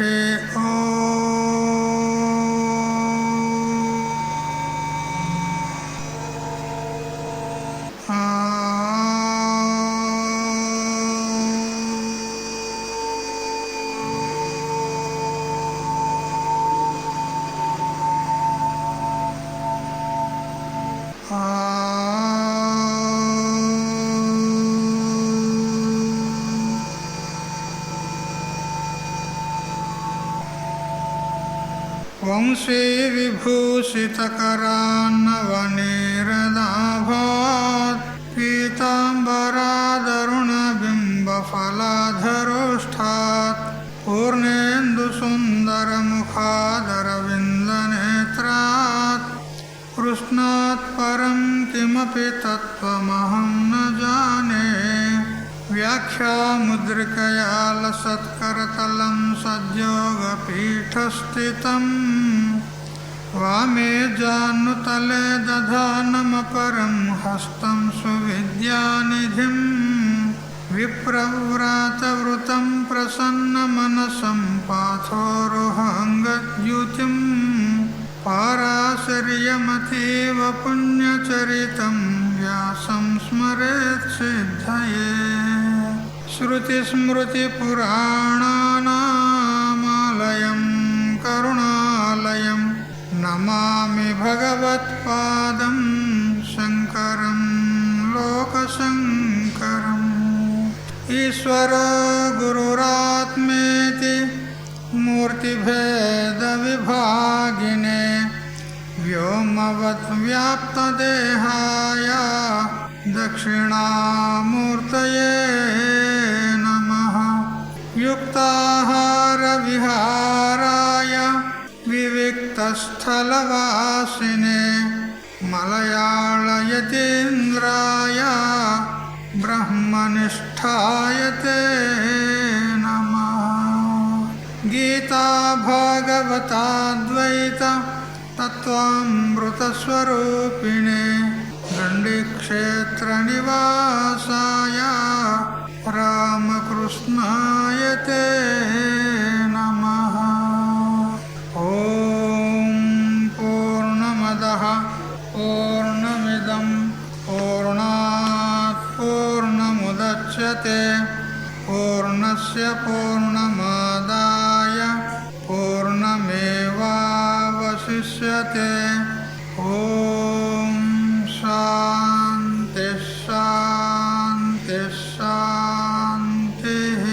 हरिः वंशी विभूषितकरान्नवनीरदाभात् पीताम्बरादरुणबिम्बफलाधरोष्ठात् पूर्णेन्दुसुन्दरमुखादरविन्दनेत्रात् कृष्णात् परं किमपि तत्त्वमहं न जाने। व्याख्यामुद्रिकया लसत्करतलं सज्जोगपीठस्थितं वामे जानुतले दधानमपरं हस्तं सुविद्यानिधिं विप्रव्रातवृतं प्रसन्नमनसं पाथोरुहाङ्गद्युतिं पाराशर्यमतीव पुण्यचरितं व्यासं स्मरेत् सिद्धये। श्रुतिस्मृतिपुराणानामालयं करुणालयं नमामि भगवत्पादं शङ्करं लोकशङ्करम्। ईश्वरो गुरुरात्मेति मूर्तिभेदविभागिने व्योमवद्व्याप्तदेहाय दक्षिणामूर्तये नमः। युक्ताहारविहाराय विविक्तस्थलवासिने मलयाळयतीन्द्राय ब्रह्मनिष्ठाय ते नमः। गीता भागवताद्वैत तत्त्वामृतस्वरूपिणे गण्डीक्षेत्रनिवासाय रामकृष्णाय ते नमः। ॐ पूर्णमदः पूर्णमिदं पूर्णात् पूर्णमुदच्यते पूर्णस्य पूर्णमादाय पूर्णमेवावशिष्यते। ॐ शान्ति शान्ति शान्तिः।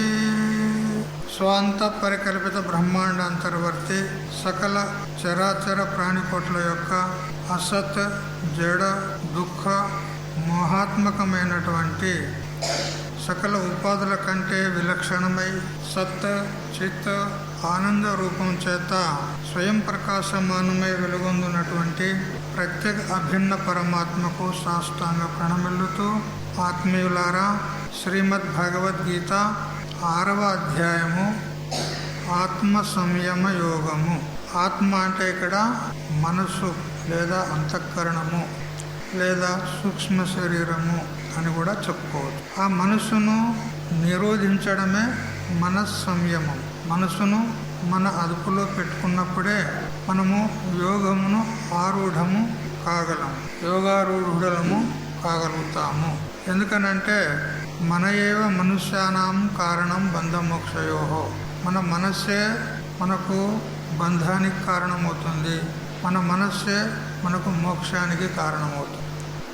స్వాంత పరికల్పిత బ్రహ్మాండ అంతర్వర్తి సకల చరాచర ప్రాణికోట్ల యొక్క అసత్ జడ దుఃఖ మోహాత్మకమైనటువంటి సకల ఉపాధుల కంటే విలక్షణమై సత్ చిత్ ఆనంద రూపం చేత స్వయం ప్రకాశమానమై వెలుగొందున్నటువంటి ప్రత్యేక అభిన్న పరమాత్మకు సాష్టాంగ ప్రణమిల్లుతూ ఆత్మీయులారా, శ్రీమద్ భగవద్గీత 6వ అధ్యాయము ఆత్మ సంయమ యోగము. ఆత్మ అంటే ఇక్కడ మనసు లేదా అంతఃకరణము లేదా సూక్ష్మ శరీరము అని కూడా చెప్పుకోవచ్చు. ఆ మనసును నిరోధించడమే మనస్సంయమం. మనసును మన అదుపులో పెట్టుకున్నప్పుడే మనము యోగమును ఆరూఢము కాగలము, యోగారూఢులము కాగలుగుతాము. ఎందుకనంటే మన ఏవ మనుష్యానాం కారణం బంధమోక్షయోహో. మన మనస్సే మనకు బంధానికి కారణమవుతుంది, మన మనస్సే మనకు మోక్షానికి కారణమవుతుంది.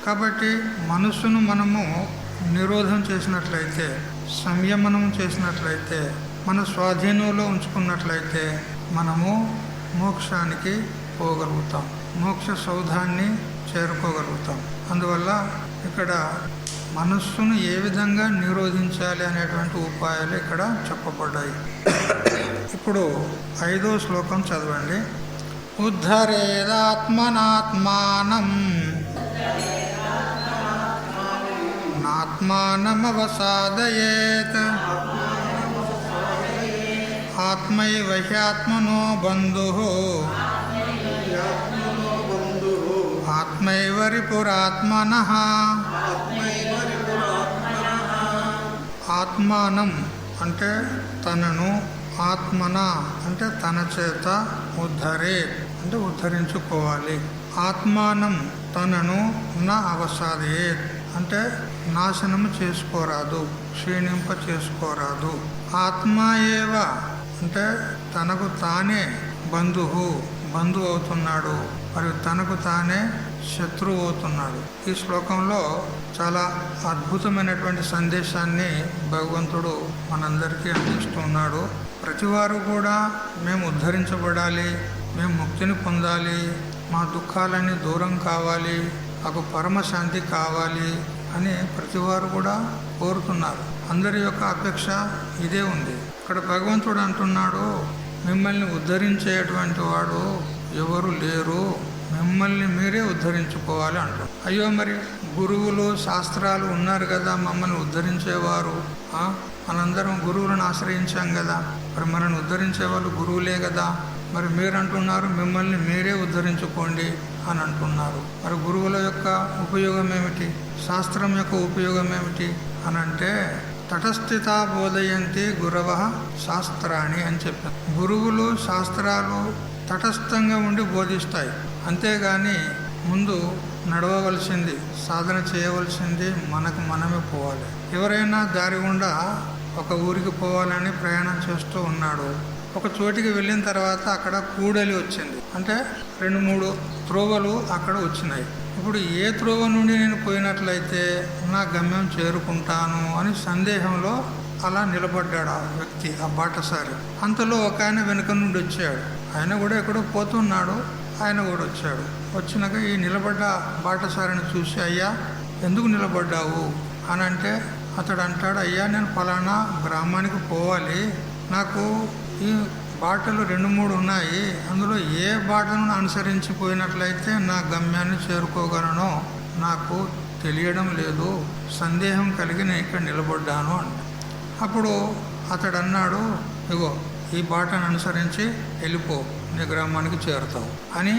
కాబట్టి మనస్సును మనము నిరోధం చేసినట్లయితే, సంయమనం చేసినట్లయితే, మన స్వాధీనంలో ఉంచుకున్నట్లయితే మనము మోక్షానికి పోగలుగుతాం, మోక్ష సౌధాన్ని చేరుకోగలుగుతాం. అందువల్ల ఇక్కడ మనస్సును ఏ విధంగా నిరోధించాలి అనేటువంటి ఉపాయాలు ఇక్కడ చెప్పబడ్డాయి. ఇప్పుడు 5వ శ్లోకం చదవండి. ఉద్ధరేదాత్మనాత్మానం నాత్మానమవసాదయేత్ ఆత్మైవ హ్యాత్మనో బంధుః ఆత్మైవ రిపురాత్మనః. ఆత్మానం అంటే తనను, ఆత్మన అంటే తన చేత ఉద్ధరే అంటే ఉద్ధరించుకోవాలి. ఆత్మానం తనను నా అవసాదేత్ అంటే నాశనము చేసుకోరాదు, క్షీణింప చేసుకోరాదు. ఆత్మా ఏవ అంటే తనకు తానే బంధువు అవుతున్నాడు, మరియు తనకు తానే శత్రువు అవుతున్నాడు. ఈ శ్లోకంలో చాలా అద్భుతమైనటువంటి సందేశాన్ని భగవంతుడు మనందరికీ అందిస్తున్నాడు. ప్రతివారు కూడా మేము ఉద్ధరించబడాలి, మేము ముక్తిని పొందాలి, మా దుఃఖాలన్నీ దూరం కావాలి, మాకు పరమశాంతి కావాలి అని ప్రతివారు కూడా కోరుతున్నారు. అందరి యొక్క అపేక్ష ఇదే ఉంది. ఇక్కడ భగవంతుడు అంటున్నాడు, మిమ్మల్ని ఉద్ధరించేటువంటి వాడు ఎవరు లేరు, మిమ్మల్ని మీరే ఉద్ధరించుకోవాలి అంటారు. అయ్యో మరి గురువులు శాస్త్రాలు ఉన్నారు కదా మమ్మల్ని ఉద్ధరించేవారు, మనందరం గురువులను ఆశ్రయించాం కదా, మరి మనల్ని ఉద్ధరించే వాళ్ళు గురువులే కదా, మరి మీరు అంటున్నారు మిమ్మల్ని మీరే ఉద్ధరించుకోండి అని అంటున్నారు. మరి గురువుల యొక్క ఉపయోగం ఏమిటి, శాస్త్రం యొక్క ఉపయోగం ఏమిటి అని అంటే తటస్థిత బోధయంతి గురవ శాస్త్రాన్ని అని చెప్పారు. గురువులు శాస్త్రాలు తటస్థంగా ఉండి బోధిస్తాయి, అంతేగాని ముందు నడవవలసింది, సాధన చేయవలసింది మనకు మనమే పోవాలి. ఎవరైనా దారి గుండా ఒక ఊరికి పోవాలని ప్రయాణం చేస్తూ ఉన్నాడు. ఒక చోటికి వెళ్ళిన తర్వాత అక్కడ కూడలి వచ్చింది, అంటే 2-3 త్రోవలు అక్కడ వచ్చినాయి. ఇప్పుడు ఏ త్రోవ నుండి నేను పోయినట్లయితే నా గమ్యం చేరుకుంటాను అని సందేహంలో అలా నిలబడ్డాడు ఆ వ్యక్తి, ఆ బాటసారి. అంతలో ఒక ఆయన వెనుక నుండి వచ్చాడు, ఆయన కూడా ఎక్కడో పోతున్నాడు, ఆయన కూడా వచ్చాడు. వచ్చినాక ఈ నిలబడ్డ బాటసారిని చూసి, అయ్యా ఎందుకు నిలబడ్డావు అని అంటే అతడు అంటాడు, అయ్యా నేను ఫలానా గ్రామానికి పోవాలి, నాకు ఈ బాటలు 2-3 ఉన్నాయి, అందులో ఏ బాటను అనుసరించిపోయినట్లయితే నా గమ్యాన్ని చేరుకోగలనో నాకు తెలియడం లేదు, సందేహం కలిగి నేను ఇక్కడ నిలబడ్డాను అంట. అప్పుడు అతడు అన్నాడు, ఇగో ఈ బాటను అనుసరించి వెళ్ళిపో, నీ గ్రామానికి చేరుతావు అని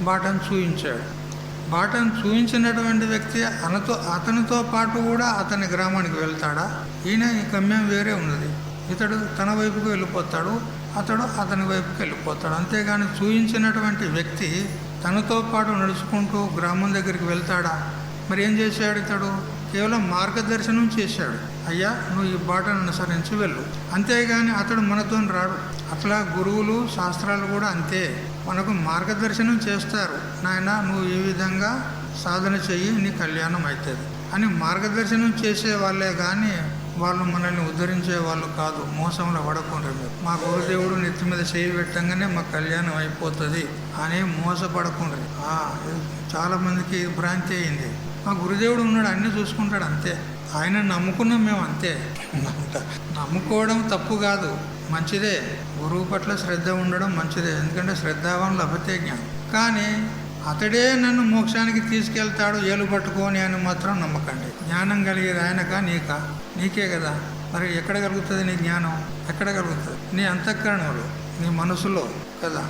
బాటను చూయించాడు. బాటను చూయించినటువంటి వ్యక్తి అతనితో పాటు కూడా అతని గ్రామానికి వెళ్తాడా? ఈయన ఈ గమ్యం వేరే ఉన్నది, ఇతడు తన వైపుకు వెళ్ళిపోతాడు, అతడు అతని వైపుకి వెళ్ళిపోతాడు. అంతేగాని చూయించినటువంటి వ్యక్తి తనతో పాటు నడుచుకుంటూ గ్రామం దగ్గరికి వెళ్తాడా? మరి ఏం చేశాడు ఇతడు? కేవలం మార్గదర్శనం చేశాడు, అయ్యా నువ్వు ఈ బాటను అనుసరించి వెళ్ళు, అంతేగాని అతడు మనతో రాడు. అట్లా గురువులు శాస్త్రాలు కూడా అంతే, మనకు మార్గదర్శనం చేస్తారు, నాయన నువ్వు ఈ విధంగా సాధన చెయ్యి నీ కళ్యాణం అవుతుంది అని మార్గదర్శనం చేసే వాళ్ళే కానీ వాళ్ళు మనల్ని ఉద్ధరించే వాళ్ళు కాదు. మోసంలో పడకుండా మీరు మా గురుదేవుడు నెత్తి మీద చేయి పెట్టంగానే మా కళ్యాణం అయిపోతుంది అని మోసపడకుండా. చాలా మందికి భ్రాంతి అయింది, మా గురుదేవుడు ఉన్నాడు అన్నీ చూసుకుంటాడు అంతే, ఆయన నమ్ముకున్నాం మేము అంతే. నమ్ముకోవడం తప్పు కాదు, మంచిదే, గురువు పట్ల శ్రద్ధ ఉండడం మంచిదే, ఎందుకంటే శ్రద్ధావాన్ లభతే జ్ఞానం. కానీ అతడే నన్ను మోక్షానికి తీసుకెళ్తాడు ఏలు పట్టుకొని అని మాత్రం నమ్మకండి. జ్ఞానం కలిగేది ఆయనకా నీకా? నీకే కదా. మరి ఎక్కడ కలుగుతుంది నీ జ్ఞానం? ఎక్కడ కలుగుతుంది? నీ అంతఃకరణలో, నీ మనసులో కదా.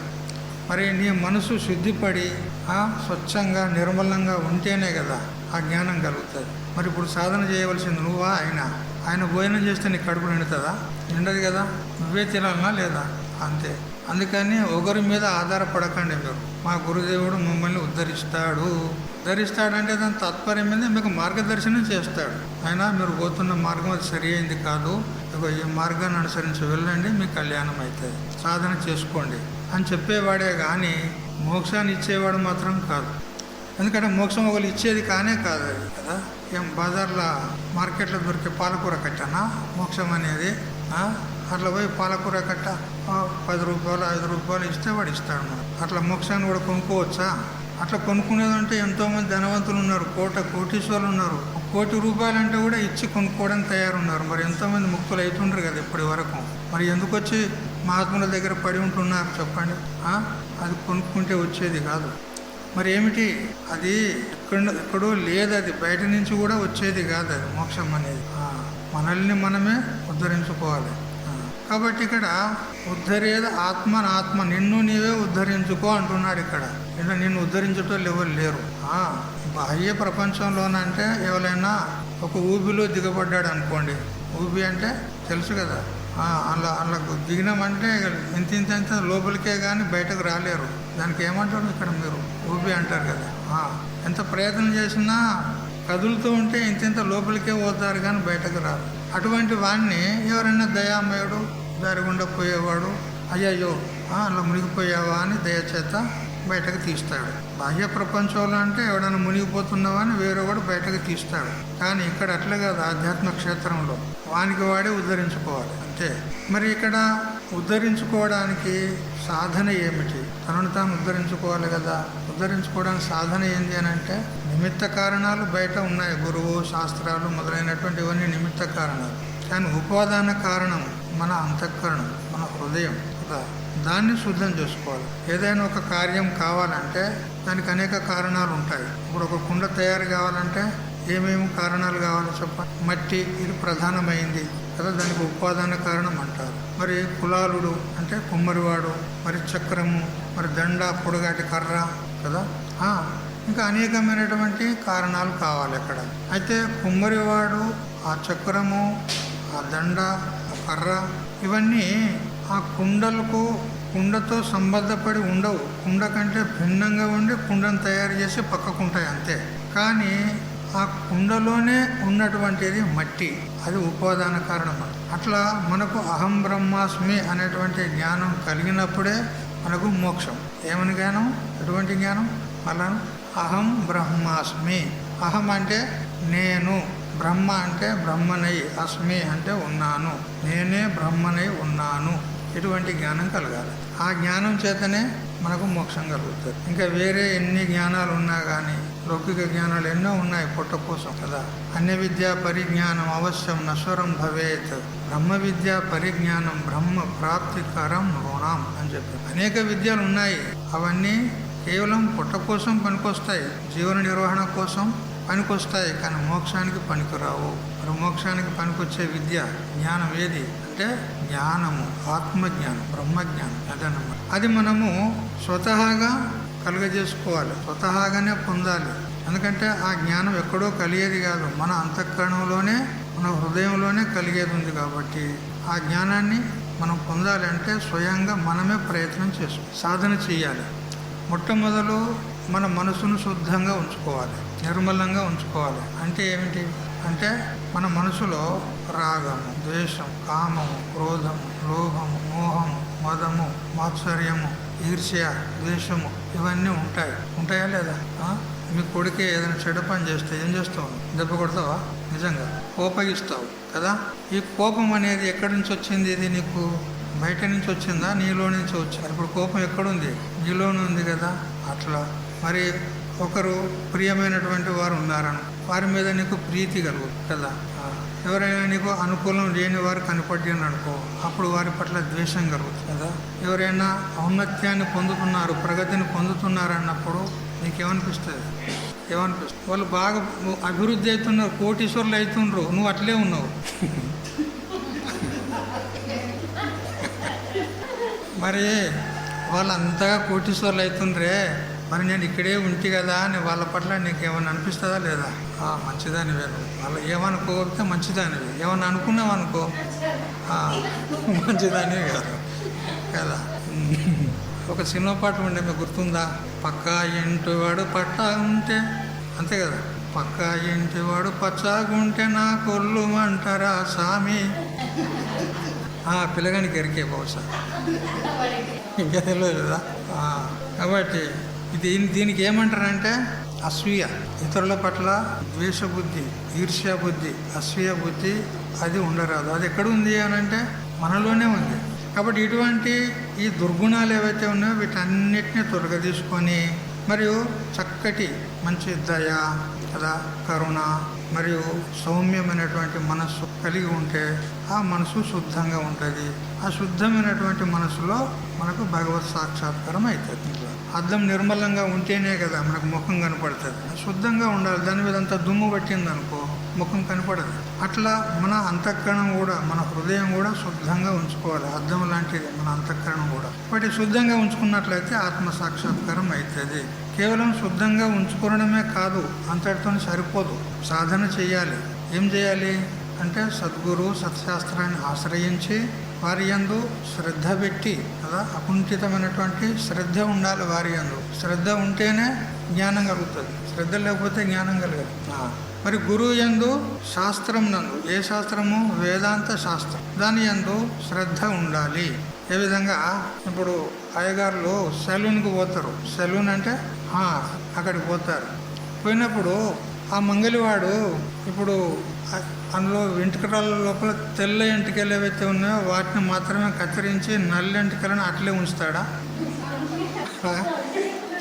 మరి నీ మనసు శుద్ధిపడి స్వచ్ఛంగా నిర్మలంగా ఉంటేనే కదా ఆ జ్ఞానం కలుగుతుంది. మరి ఇప్పుడు సాధన చేయవలసింది నువ్వా ఆయన భోజనం చేస్తే నీ కడుపు నిండుతుందా? నిండదు కదా, నువ్వే తినాలనా లేదా? అంతే. అందుకని ఒకరి మీద ఆధారపడకండి మీరు. మా గురుదేవుడు మమ్మల్ని ఉద్ధరిస్తాడంటే దాని తాత్పర్యం మీద మీకు మార్గదర్శనం చేస్తాడు. అయినా మీరు పోతున్న మార్గం అది సరి అయింది కాదు, ఈ మార్గాన్ని అనుసరించి వెళ్ళండి, మీ కళ్యాణం అవుతుంది, సాధన చేసుకోండి అని చెప్పేవాడే కానీ మోక్షాన్ని ఇచ్చేవాడు మాత్రం కాదు. ఎందుకంటే మోక్షం ఒకరు ఇచ్చేది కానే కాదు అది కదా. ఏం బజార్లో మార్కెట్లో దొరికే పాలకూర కట్టనా మోక్షం అనేది? అట్లా పోయి పాలకూర కట్ట 10 రూపాయలు 5 రూపాయలు ఇస్తే వాడు ఇస్తాడు. మనం అట్లా మోక్షాన్ని కూడా కొనుక్కోవచ్చా? అట్లా కొనుక్కునేదంటే ఎంతోమంది ధనవంతులు ఉన్నారు, కోటీశ్వరులు ఉన్నారు. 1 కోటి రూపాయలు అంటే కూడా ఇచ్చి కొనుక్కోవడానికి తయారున్నారు. మరి ఎంతోమంది ముక్తులు అవుతుండ్రు కదా ఇప్పటి వరకు. మరి ఎందుకు వచ్చి మహాత్ముల దగ్గర పడి ఉంటున్నారు చెప్పండి? అది కొనుక్కుంటే వచ్చేది కాదు. మరి ఏమిటి అది? ఎక్కడో లేదు, అది బయట నుంచి కూడా వచ్చేది కాదు అది మోక్షం అనేది. మనల్ని మనమే ఉద్ధరించుకోవాలి. కాబట్టి ఇక్కడ ఉద్ధరేది ఆత్మ, నిన్ను నీవే ఉద్ధరించుకో అంటున్నాడు ఇక్కడ. ఇలా నిన్ను ఉద్ధరించటోళ్ళు ఎవరు లేరు. బాహ్య ప్రపంచంలోనంటే ఎవరైనా ఒక ఊబిలో దిగబడ్డాడు అనుకోండి, ఊబి అంటే తెలుసు కదా, అలా అలా దిగినామంటే ఇంత లోపలికే కానీ బయటకు రాలేరు. దానికి ఏమంటారు ఇక్కడ మీరు ఊబి అంటారు కదా. ఎంత ప్రయత్నం చేసినా కదులుతూ ఉంటే ఇంత లోపలికే పోతారు కానీ బయటకు రారు. అటువంటి వాడిని ఎవరైనా దయామయుడు దారి గుండా పోయేవాడు అయ్యయ్యో అలా మునిగిపోయావా అని దయచేత బయటకు తీస్తాడు. బాహ్య ప్రపంచంలో అంటే ఎవడైనా మునిగిపోతున్నావా అని వేరేవాడు బయటకు తీస్తాడు. కానీ ఇక్కడ అట్లా కాదు. ఆధ్యాత్మిక క్షేత్రంలో వానికి వాడే ఉద్ధరించుకోవాలి అంతే. మరి ఇక్కడ ఉద్ధరించుకోవడానికి సాధన ఏమిటి? తనను తాను ఉద్ధరించుకోవాలి కదా. ఉద్ధరించుకోవడానికి సాధన ఏంటి అని అంటే నిమిత్త కారణాలు బయట ఉన్నాయి. గురువు, శాస్త్రాలు మొదలైనటువంటి ఇవన్నీ నిమిత్త కారణాలు. కానీ ఉపాదాన కారణం మన అంతఃకరణం, మన హృదయం కదా. దాన్ని శుద్ధం చేసుకోవాలి. ఏదైనా ఒక కార్యం కావాలంటే దానికి అనేక కారణాలు ఉంటాయి. ఇప్పుడు ఒక కుండ తయారు కావాలంటే ఏమేమి కారణాలు కావాలో చెప్పండి. మట్టి ఇది ప్రధానమైంది కదా, దానికి ఉపాదాన కారణం అంటారు. మరి కులాలుడు అంటే కుమ్మరివాడు, మరి చక్రము, మరి దండ, పొడుగాటి కర్ర కదా. ఇంకా అనేకమైనటువంటి కారణాలు కావాలి అక్కడ. అయితే కుమ్మరివాడు, ఆ చక్రము, ఆ దండ, ఆ కర్ర ఇవన్నీ ఆ కుండతో సంబద్ధపడి ఉండవు. కుండ కంటే భిన్నంగా ఉండి కుండను తయారు చేసి పక్కకుంటాయి అంతే. కానీ ఆ కుండలోనే ఉన్నటువంటిది మట్టి, అది ఉపాదాన కారణం. అట్లా మనకు అహం బ్రహ్మాస్మి అనేటువంటి జ్ఞానం కలిగినప్పుడే మనకు మోక్షం. ఏమని జ్ఞానం? ఎటువంటి జ్ఞానం? అలా అహం బ్రహ్మాస్మి. అహం అంటే నేను, బ్రహ్మ అంటే బ్రహ్మనై, అస్మి అంటే ఉన్నాను, నేనే బ్రహ్మనై ఉన్నాను. ఇటువంటి జ్ఞానం కలగాలి. ఆ జ్ఞానం చేతనే మనకు మోక్షం కలుగుతుంది. ఇంకా వేరే ఎన్ని జ్ఞానాలు ఉన్నా కానీ, లౌకిక జ్ఞానాలు ఎన్నో ఉన్నాయి పొట్ట కోసం కదా. అన్య విద్యా పరిజ్ఞానం అవశ్యం నశ్వరం భవేత్, బ్రహ్మ విద్యా పరిజ్ఞానం బ్రహ్మ ప్రాప్తికరం రుణం అని చెప్పి అనేక విద్యలు ఉన్నాయి. అవన్నీ కేవలం పొట్ట కోసం పనికొస్తాయి, జీవన నిర్వహణ కోసం పనికొస్తాయి, కానీ మోక్షానికి పనికిరావు. మరి మోక్షానికి పనికొచ్చే విద్య, జ్ఞానం ఏది అంటే జ్ఞానము, ఆత్మజ్ఞానం, బ్రహ్మజ్ఞానం. అదనమాట. అది మనము స్వతహాగా కలుగజేసుకోవాలి, స్వతహాగానే పొందాలి. ఎందుకంటే ఆ జ్ఞానం ఎక్కడో కలిగేది కాదు, మన అంతఃకరణంలోనే, మన హృదయంలోనే కలిగేది ఉంది. కాబట్టి ఆ జ్ఞానాన్ని మనం పొందాలి అంటే స్వయంగా మనమే ప్రయత్నం చేసుకోవాలి, సాధన చేయాలి. మొట్టమొదలు మన మనసును శుద్ధంగా ఉంచుకోవాలి, నిర్మలంగా ఉంచుకోవాలి. అంటే ఏమిటి అంటే మన మనసులో రాగము, ద్వేషం, కామము, క్రోధము, లోభము, మోహము, మదము, మాత్సర్యము, ఈర్ష్య, ద్వేషము ఇవన్నీ ఉంటాయా లేదా? మీ కొడుకే ఏదైనా చెడు పని చేస్తే ఏం చేస్తావు? దెబ్బ కొడతావా? నిజంగా కోపగిస్తావు కదా. ఈ కోపం అనేది ఎక్కడి నుంచి వచ్చింది? ఇది నీకు బయట నుంచి వచ్చిందా, నీలో నుంచి వచ్చింది? ఇప్పుడు కోపం ఎక్కడుంది? నీలోనే ఉంది కదా. అట్లా మరి ఒకరు ప్రియమైనటువంటి వారు ఉన్నారని వారి మీద నీకు ప్రీతి కలుగుతుంది కదా. ఎవరైనా నీకు అనుకూలం లేని వారు కనపడ్డాను అనుకో, అప్పుడు వారి పట్ల ద్వేషం కలుగుతుంది కదా. ఎవరైనా ఔన్నత్యాన్ని పొందుతున్నారు, ప్రగతిని పొందుతున్నారు అన్నప్పుడు నీకేమనిపిస్తుంది? ఏమనిపిస్తుంది? వాళ్ళు బాగా అభివృద్ధి అవుతున్నారు, కోటీశ్వరులు అవుతుండ్రు, నువ్వు అట్లే ఉన్నావు. మరి వాళ్ళంతగా కోటీశ్వరులు అవుతుండ్రే, మరి నేను ఇక్కడే ఉంటే కదా అని వాళ్ళ పట్ల నీకేమన్నా అనిపిస్తుందా లేదా? మంచిదాని వేరు. వాళ్ళు ఏమనుకోకపోతే మంచిదానివి, ఏమన్నా అనుకున్నావు అనుకో మంచిదానివి కాదు కదా. ఒక సినిమా పాట ఉండే, మీకు గుర్తుందా? పక్కా ఇంటివాడు పట్టా ఉంటే, అంతే కదా. పక్కా ఇంటివాడు పచ్చాగుంటే నా కొల్లు అంటారా సామి. పిల్లగానికి ఎరికే బహుశా, ఇంకా తెలియదు కదా. కాబట్టి దీనికి ఏమంటారంటే అసూయ, ఇతరుల పట్ల ద్వేషబుద్ధి, ఈర్ష్య బుద్ధి, అసూయ బుద్ధి అది ఉండరాదు. అది ఎక్కడ ఉంది అని అంటే మనలోనే ఉంది. కాబట్టి ఇటువంటి ఈ దుర్గుణాలు ఏవైతే ఉన్నాయో వీటన్నిటిని తొలగదీసుకొని మరియు చక్కటి మంచి దయ కదా, కరుణ మరియు సౌమ్యమైనటువంటి మనస్సు కలిగి ఉంటే ఆ మనసు శుద్ధంగా ఉంటుంది. ఆ శుద్ధమైనటువంటి మనసులో మనకు భగవత్ సాక్షాత్కారం అవుతుంది. అద్దం నిర్మలంగా ఉంటేనే కదా మనకు ముఖం కనపడుతుంది. శుద్ధంగా ఉండాలి. దాని మీద అంతా దుమ్ము పట్టింది అనుకో ముఖం కనపడదు. అట్లా మన అంతఃకరణం కూడా, మన హృదయం కూడా శుద్ధంగా ఉంచుకోవాలి. అద్దం లాంటిది మన అంతఃకరణం కూడా. కాబట్టి శుద్ధంగా ఉంచుకున్నట్లయితే ఆత్మ సాక్షాత్కారం అవుతుంది. కేవలం శుద్ధంగా ఉంచుకోవడమే కాదు, అంతటితో సరిపోదు, సాధన చేయాలి. ఏం చేయాలి అంటే సద్గురు సత్శాస్త్రాన్ని ఆశ్రయించి వారి యందు శ్రద్ధ పెట్టి కదా, అకుంఠితమైనటువంటి శ్రద్ధ ఉండాలి వారి యందు. శ్రద్ధ ఉంటేనే జ్ఞానం కలుగుతుంది, శ్రద్ధ లేకపోతే జ్ఞానం కలగదు. మరి గురువు యందు శాస్త్రం నందు, ఏ శాస్త్రము? వేదాంత శాస్త్రం. దాని యందు శ్రద్ధ ఉండాలి. ఏ విధంగా ఇప్పుడు అయ్యగారులు సెలూన్కి పోతారు. సెలూన్ అంటే అక్కడికి పోతారు. పోయినప్పుడు ఆ మంగలివాడు ఇప్పుడు అందులో వెంట్రుకల లోపల తెల్ల ఎంటికలు ఏవైతే ఉన్నాయో వాటిని మాత్రమే కత్తిరించి నల్ల ఎంటికలను అట్లే ఉంచుతాడా?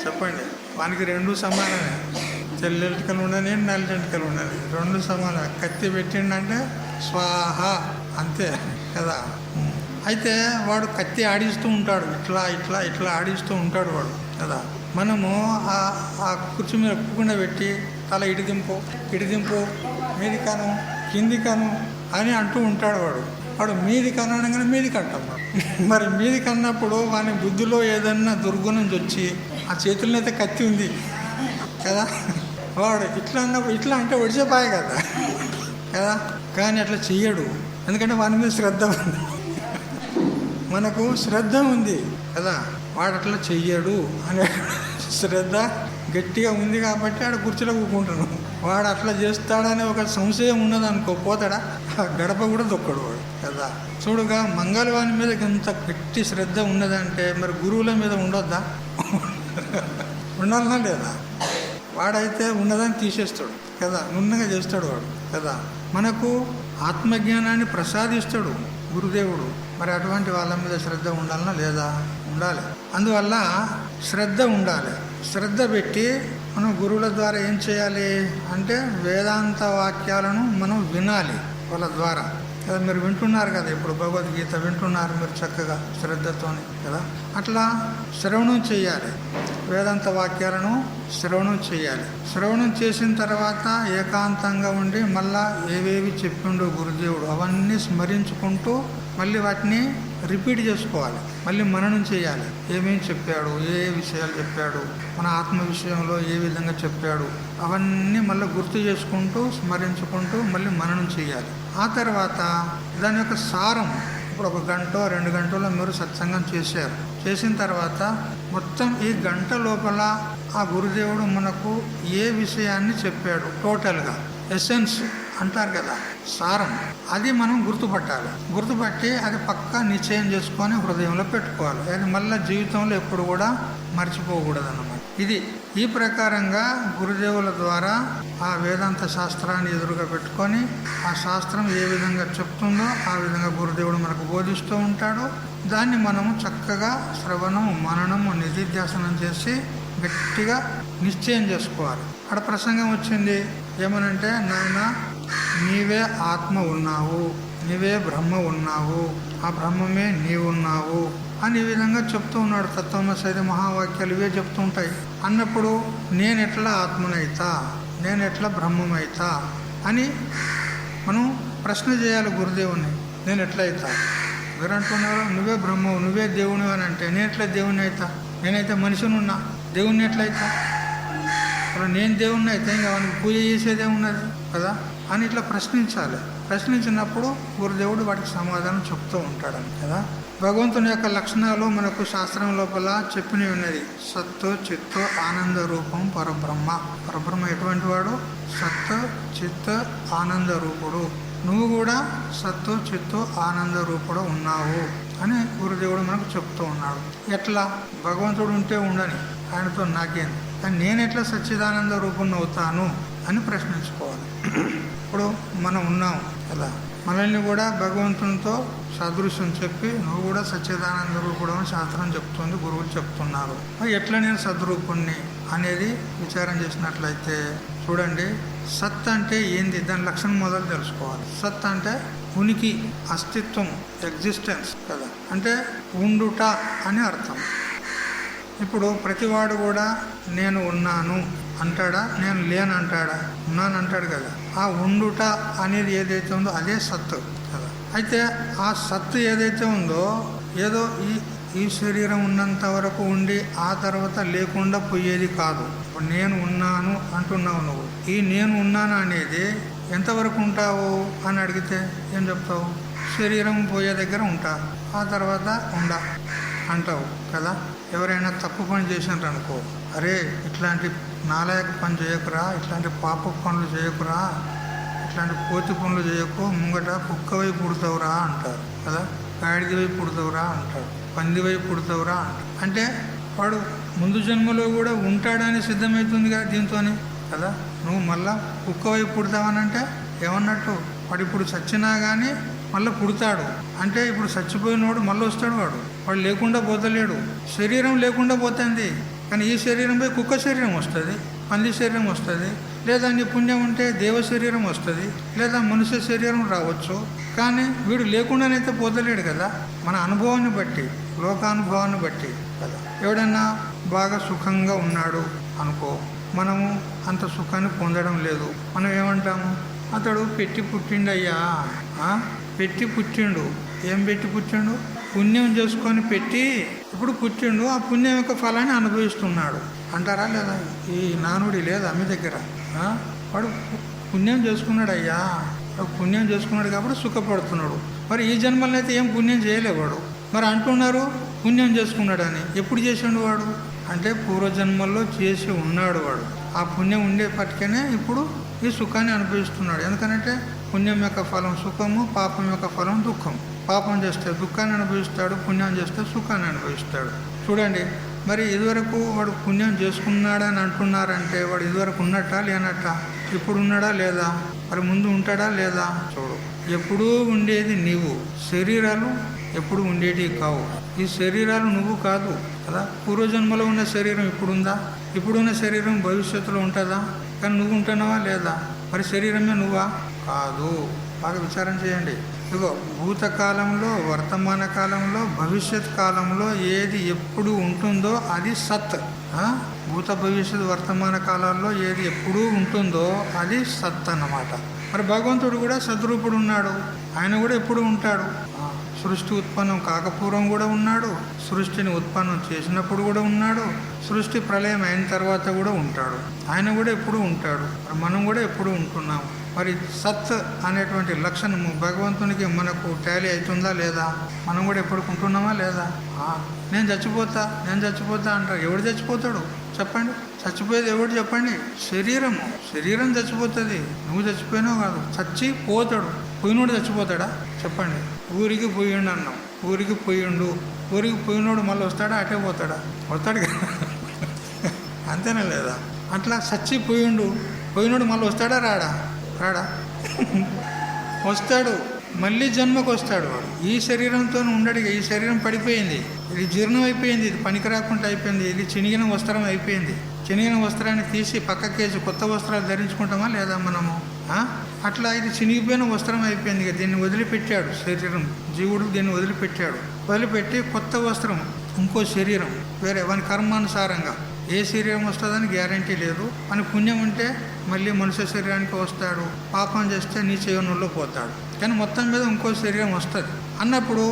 చెప్పండి. వానికి రెండు సమానమే. తెల్ల ఎంటికలు ఉండని, నల్ల ఎంటికలు ఉండని, రెండు సమానమే. కత్తి పెట్టిండంటే స్వాహ అంతే కదా. అయితే వాడు కత్తి ఆడిస్తూ ఉంటాడు, ఇట్లా ఇట్లా ఇట్లా ఆడిస్తూ ఉంటాడు వాడు కదా. మనము ఆ కుర్చీ మీద ఒప్పుకుండా పెట్టి తల ఇడిదింపు మీది కను కింది కను అని అంటూ ఉంటాడు వాడు మీది కను అనగానే మీదికి అంటాం. మరి మీది కన్నప్పుడు వాని బుద్ధిలో ఏదన్నా దుర్గుణం వచ్చి ఆ చేతుల్లో అయితే కత్తి ఉంది కదా, వాడు ఇట్లా అన్నప్పుడు ఇట్లా అంటే ఒడిసేపాయే కదా కదా. కానీ అట్లా చెయ్యడు, ఎందుకంటే వాని మీద శ్రద్ధ ఉంది. మనకు శ్రద్ధ ఉంది కదా, వాడు అట్లా చెయ్యడు అనే శ్రద్ధ గట్టిగా ఉంది కాబట్టి ఆడ కుర్చీలో కూకుంటాను. వాడు అట్లా చేస్తాడనే ఒక సంశయం ఉన్నదనుకో, పోతాడా? గడప కూడా దొక్కడు వాడు కదా. చూడుగా మంగళవాని మీద ఎంత గట్టి శ్రద్ధ ఉన్నదంటే మరి గురువుల మీద ఉండొద్దా? ఉండాలన్నా లేదా? వాడైతే ఉన్నదాన్ని తీసేస్తాడు కదా, నున్నగా చేస్తాడు వాడు కదా. మనకు ఆత్మజ్ఞానాన్ని ప్రసాదిస్తాడు గురుదేవుడు. మరి అటువంటి వాళ్ళ మీద శ్రద్ధ ఉండాలన్నా లేదా? ఉండాలి. అందువల్ల శ్రద్ధ ఉండాలి. శ్రద్ధ పెట్టి మనం గురువుల ద్వారా ఏం చేయాలి అంటే వేదాంత వాక్యాలను మనం వినాలి వాళ్ళ ద్వారా కదా. మీరు వింటున్నారు కదా, ఇప్పుడు భగవద్గీత వింటున్నారు మీరు చక్కగా శ్రద్ధతోని కదా. అట్లా శ్రవణం చేయాలి, వేదాంత వాక్యాలను శ్రవణం చేయాలి. శ్రవణం చేసిన తర్వాత ఏకాంతంగా ఉండి మళ్ళా ఏవేవి చెప్పిండో గురుదేవుడు అవన్నీ స్మరించుకుంటూ మళ్ళీ వాటిని రిపీట్ చేసుకోవాలి, మళ్ళీ మననం చేయాలి. ఏమేమి చెప్పాడు, ఏ విషయాలు చెప్పాడు, మన ఆత్మ విషయంలో ఏ విధంగా చెప్పాడు, అవన్నీ మళ్ళీ గుర్తు చేసుకుంటూ స్మరించుకుంటూ మళ్ళీ మననం చేయాలి. ఆ తర్వాత దాని యొక్క సారం, ఇప్పుడు 1 గంట 2 గంటలో మీరు సత్సంగం చేశారు. చేసిన తర్వాత మొత్తం ఈ గంట లోపల ఆ గురుదేవుడు మనకు ఏ విషయాన్ని చెప్పాడు టోటల్గా, ఎసెన్స్ అంటారు కదా, సారం, అది మనం గుర్తుపట్టాలి. గుర్తుపట్టి అది పక్కా నిశ్చయం చేసుకొని హృదయంలో పెట్టుకోవాలి. అది మళ్ళీ జీవితంలో ఎప్పుడు కూడా మర్చిపోకూడదు అన్నమాట. ఈ ప్రకారంగా గురుదేవుల ద్వారా ఆ వేదాంత శాస్త్రాన్ని ఎదురుగా పెట్టుకొని ఆ శాస్త్రం ఏ విధంగా చెప్తుందో ఆ విధంగా గురుదేవుడు మనకు బోధిస్తూ ఉంటాడు. దాన్ని మనము చక్కగా శ్రవణము మననము నిధిధ్యాసనం చేసి గట్టిగా నిశ్చయం చేసుకోవాలి. అక్కడ ప్రసంగం వచ్చింది ఏమనంటే, నాయన నీవే ఆత్మ ఉన్నావు, నీవే బ్రహ్మ ఉన్నావు, ఆ బ్రహ్మమే నీవున్నావు అని ఈ విధంగా చెప్తూ ఉన్నాడు. తత్వమసి మహావాక్యాలు ఇవే చెప్తూ ఉంటాయి. అన్నప్పుడు నేను ఎట్లా ఆత్మనైతా, నేను ఎట్లా బ్రహ్మమైతా అని మనం ప్రశ్న చేయాలి గురుదేవుని. నేను ఎట్లా అవుతా? మీరు అంటున్నారు నువ్వే బ్రహ్మవు, నువ్వే దేవుని అని అంటే నేను ఎట్లా దేవుని అవుతా? నేనైతే మనిషిని ఉన్నా, దేవుణ్ణి ఎట్లయితా? అప్పుడు నేను దేవుణ్ణి అయితే ఇంకా వానికి పూజ చేసేదేమున్నది కదా అని ఇట్లా ప్రశ్నించాలి. ప్రశ్నించినప్పుడు గురుదేవుడు వాటికి సమాధానం చెప్తూ ఉంటాడు కదా. భగవంతుని యొక్క లక్షణాలు మనకు శాస్త్రం లోపల చెప్పినవి ఉన్నది. సత్తు చిత్తు ఆనంద రూపం పరబ్రహ్మ. పరబ్రహ్మ ఎటువంటి వాడు? సత్తు చిత్తు ఆనంద రూపుడు. నువ్వు కూడా సత్తు చిత్తు ఆనంద రూపుడు ఉన్నావు అని గురుదేవుడు మనకు చెప్తూ ఉన్నాడు. ఎట్లా? భగవంతుడు ఉంటే ఉండని, ఆయనతో నాకేం, కానీ నేను ఎట్లా సచ్చిదానంద రూపం అవుతాను అని ప్రశ్నించుకోవాలి. ఇప్పుడు మనం ఉన్నాం కదా, మనల్ని కూడా భగవంతునితో సదృశ్యం చెప్పి నువ్వు కూడా సచ్చిదానంద రూపుడు అని శాస్త్రం చెప్తుంది, గురువులు చెప్తున్నారు. ఎట్లా నేను సద్రూపుణ్ణి అనేది విచారం చేసినట్లయితే చూడండి, సత్ అంటే ఏంది, దాని లక్షణం మొదలు తెలుసుకోవాలి. సత్ అంటే ఉనికి, అస్తిత్వం, ఎగ్జిస్టెన్స్ కదా, అంటే ఉండుట అని అర్థం. ఇప్పుడు ప్రతివాడు కూడా నేను ఉన్నాను అంటాడా, నేను లేను అంటాడా? ఉన్నాను అంటాడు కదా. ఆ ఉండుట అనేది ఏదైతే ఉందో అదే సత్తు కదా. అయితే ఆ సత్తు ఏదైతే ఉందో ఏదో ఈ శరీరం ఉన్నంత వరకు ఉండి ఆ తర్వాత లేకుండా పోయేది కాదు. ఇప్పుడు నేను ఉన్నాను అంటున్నావు నువ్వు. ఈ నేను ఉన్నాను అనేది ఎంతవరకు ఉంటావు అని అడిగితే ఏం చెప్తావు? శరీరం పోయే దగ్గర ఉంటా, ఆ తర్వాత అంటావు కదా. ఎవరైనా తప్పు పని చేసినారు అనుకో, అరే ఇట్లాంటి నాలాయక పని చేయకురా, ఇట్లాంటి పాప పనులు చేయకురా, ఇట్లాంటి కోతి పనులు చేయకు, ముంగట కుక్కవై పుడతావురా అంటారు కదా, గాడిదవై పుడతావురా అంటారు, పందివై పుడతావురా అంటారు. అంటే వాడు ముందు జన్మలో కూడా ఉంటాడని సిద్ధమవుతుంది కదా దీంతోనే కదా. నువ్వు మళ్ళా కుక్కవై పుడతావనంటే ఏమన్నట్టు, వాడు ఇప్పుడు చచ్చినా కానీ మళ్ళీ పుడతాడు అంటే ఇప్పుడు చచ్చిపోయినవాడు మళ్ళీ వస్తాడు, వాడు లేకుండా పోతలేడు. శరీరం లేకుండా పోతుంది, కానీ ఈ శరీరంపై కుక్క శరీరం వస్తుంది, పంది శరీరం వస్తుంది, లేదా నీ పుణ్యం ఉంటే దేవ శరీరం వస్తుంది, లేదా మనుష్య శరీరం రావచ్చు. కానీ వీడు లేకుండానైతే పోతలేడు కదా, మన అనుభవాన్ని బట్టి, లోకానుభవాన్ని బట్టి కదా. ఎవడన్నా బాగా సుఖంగా ఉన్నాడు అనుకో, మనము అంత సుఖాన్ని పొందడం లేదు. మనం ఏమంటాము, అతడు పెట్టి పుట్టిండయ్యా, పెట్టి పుట్టిండు. ఏం పెట్టి పుట్టిండు? పుణ్యం చేసుకొని పెట్టి ఇప్పుడు పుట్టిండు, ఆ పుణ్యం యొక్క ఫలాన్ని అనుభవిస్తున్నాడు అంటారా లేదా? ఈ నానుడి లేదా మీ దగ్గర? వాడు పుణ్యం చేసుకున్నాడు అయ్యా, పుణ్యం చేసుకున్నాడు కాబట్టి సుఖపడుతున్నాడు. మరి ఈ జన్మలో అయితే ఏం పుణ్యం చేయలేవాడు, మరి అంటున్నారు పుణ్యం చేసుకున్నాడని. ఎప్పుడు చేసిండు వాడు అంటే పూర్వజన్మల్లో చేసి ఉన్నాడు వాడు. ఆ పుణ్యం ఉండేపటికనే ఇప్పుడు ఈ సుఖాన్ని అనుభవిస్తున్నాడు. ఎందుకంటే పుణ్యం యొక్క ఫలం సుఖము, పాపం యొక్క ఫలం దుఃఖం. పాపం చేస్తే దుఃఖాన్ని అనుభవిస్తాడు, పుణ్యం చేస్తే సుఖాన్ని అనుభవిస్తాడు. చూడండి, మరి ఇదివరకు వాడు పుణ్యం చేసుకున్నాడని అంటున్నారంటే వాడు ఇదివరకు ఉన్నట్టా లేనట్టా? ఇప్పుడు ఉన్నాడా లేదా? మరి ముందు ఉంటాడా లేదా? చూడు, ఎప్పుడూ ఉండేది నీవు, శరీరాలు ఎప్పుడు ఉండేటివి కావు. ఈ శరీరాలు నువ్వు కాదు కదా. పూర్వజన్మలో ఉన్న శరీరం ఇప్పుడుందా? ఇప్పుడున్న శరీరం భవిష్యత్తులో ఉంటుందా? కానీ నువ్వు ఉంటున్నావా లేదా? మరి శరీరమే నువ్వా? కాదు. బాగా విచారం చేయండి. ఇదిగో భూతకాలంలో, వర్తమాన కాలంలో, భవిష్యత్ కాలంలో ఏది ఎప్పుడు ఉంటుందో అది సత్. భూత భవిష్యత్ వర్తమాన కాలాల్లో ఏది ఎప్పుడూ ఉంటుందో అది సత్ అన్నమాట. మరి భగవంతుడు కూడా సద్రూపుడు ఉన్నాడు, ఆయన కూడా ఎప్పుడు ఉంటాడు. సృష్టి ఉత్పన్నం కాకపూర్వం కూడా ఉన్నాడు, సృష్టిని ఉత్పన్నం చేసినప్పుడు కూడా ఉన్నాడు, సృష్టి ప్రళయం అయిన తర్వాత కూడా ఉంటాడు. ఆయన కూడా ఎప్పుడు ఉంటాడు, మనం కూడా ఎప్పుడు ఉంటున్నాం. మరి సత్ అనేటువంటి లక్షణము భగవంతునికి మనకు టాలీ అవుతుందా లేదా? మనం కూడా ఎప్పుడు ఉంటున్నామా లేదా? నేను చచ్చిపోతా అంటారు. ఎవడు చచ్చిపోతాడు చెప్పండి? చచ్చిపోయేది ఎవడు చెప్పండి? శరీరం చచ్చిపోతుంది. నువ్వు చచ్చిపోయినావు కాదు, చచ్చిపోతాడు. పోయినోడు చచ్చిపోతాడా చెప్పండి? ఊరికి పోయిండు అన్నాం, ఊరికి పోయినోడు మళ్ళీ వస్తాడా? అటే పోతాడా? వస్తాడు కదా, అంతేనా లేదా? అట్లా పోయినోడు మళ్ళీ వస్తాడా? రాడా? వస్తాడు, మళ్ళీ జన్మకు వస్తాడు. వాడు ఈ శరీరంతో ఉండడు. ఈ శరీరం పడిపోయింది, ఇది జీర్ణం అయిపోయింది, ఇది పనికి రాకుండా అయిపోయింది, ఇది చినిగిన వస్త్రం అయిపోయింది. చినిగిన వస్త్రాన్ని తీసి పక్కకేసి కొత్త వస్త్రాలు ధరించుకుంటామా లేదా మనము? అట్లా ఇది చినిగిపోయిన వస్త్రం అయిపోయింది. దీన్ని వదిలిపెట్టాడు శరీరం, జీవుడు దీన్ని వదిలిపెట్టి కొత్త వస్త్రం, ఇంకో శరీరం వేరే, వాని కర్మానుసారంగా ఏ శరీరం వస్తుందని గ్యారంటీ లేదు. మన పుణ్యం ఉంటే మళ్ళీ మనుష్య శరీరానికి వస్తాడు, పాపం చేస్తే నీ చేయనుల్లో పోతాడు. కానీ మొత్తం మీద ఇంకో శరీరం వస్తుంది అన్నప్పుడు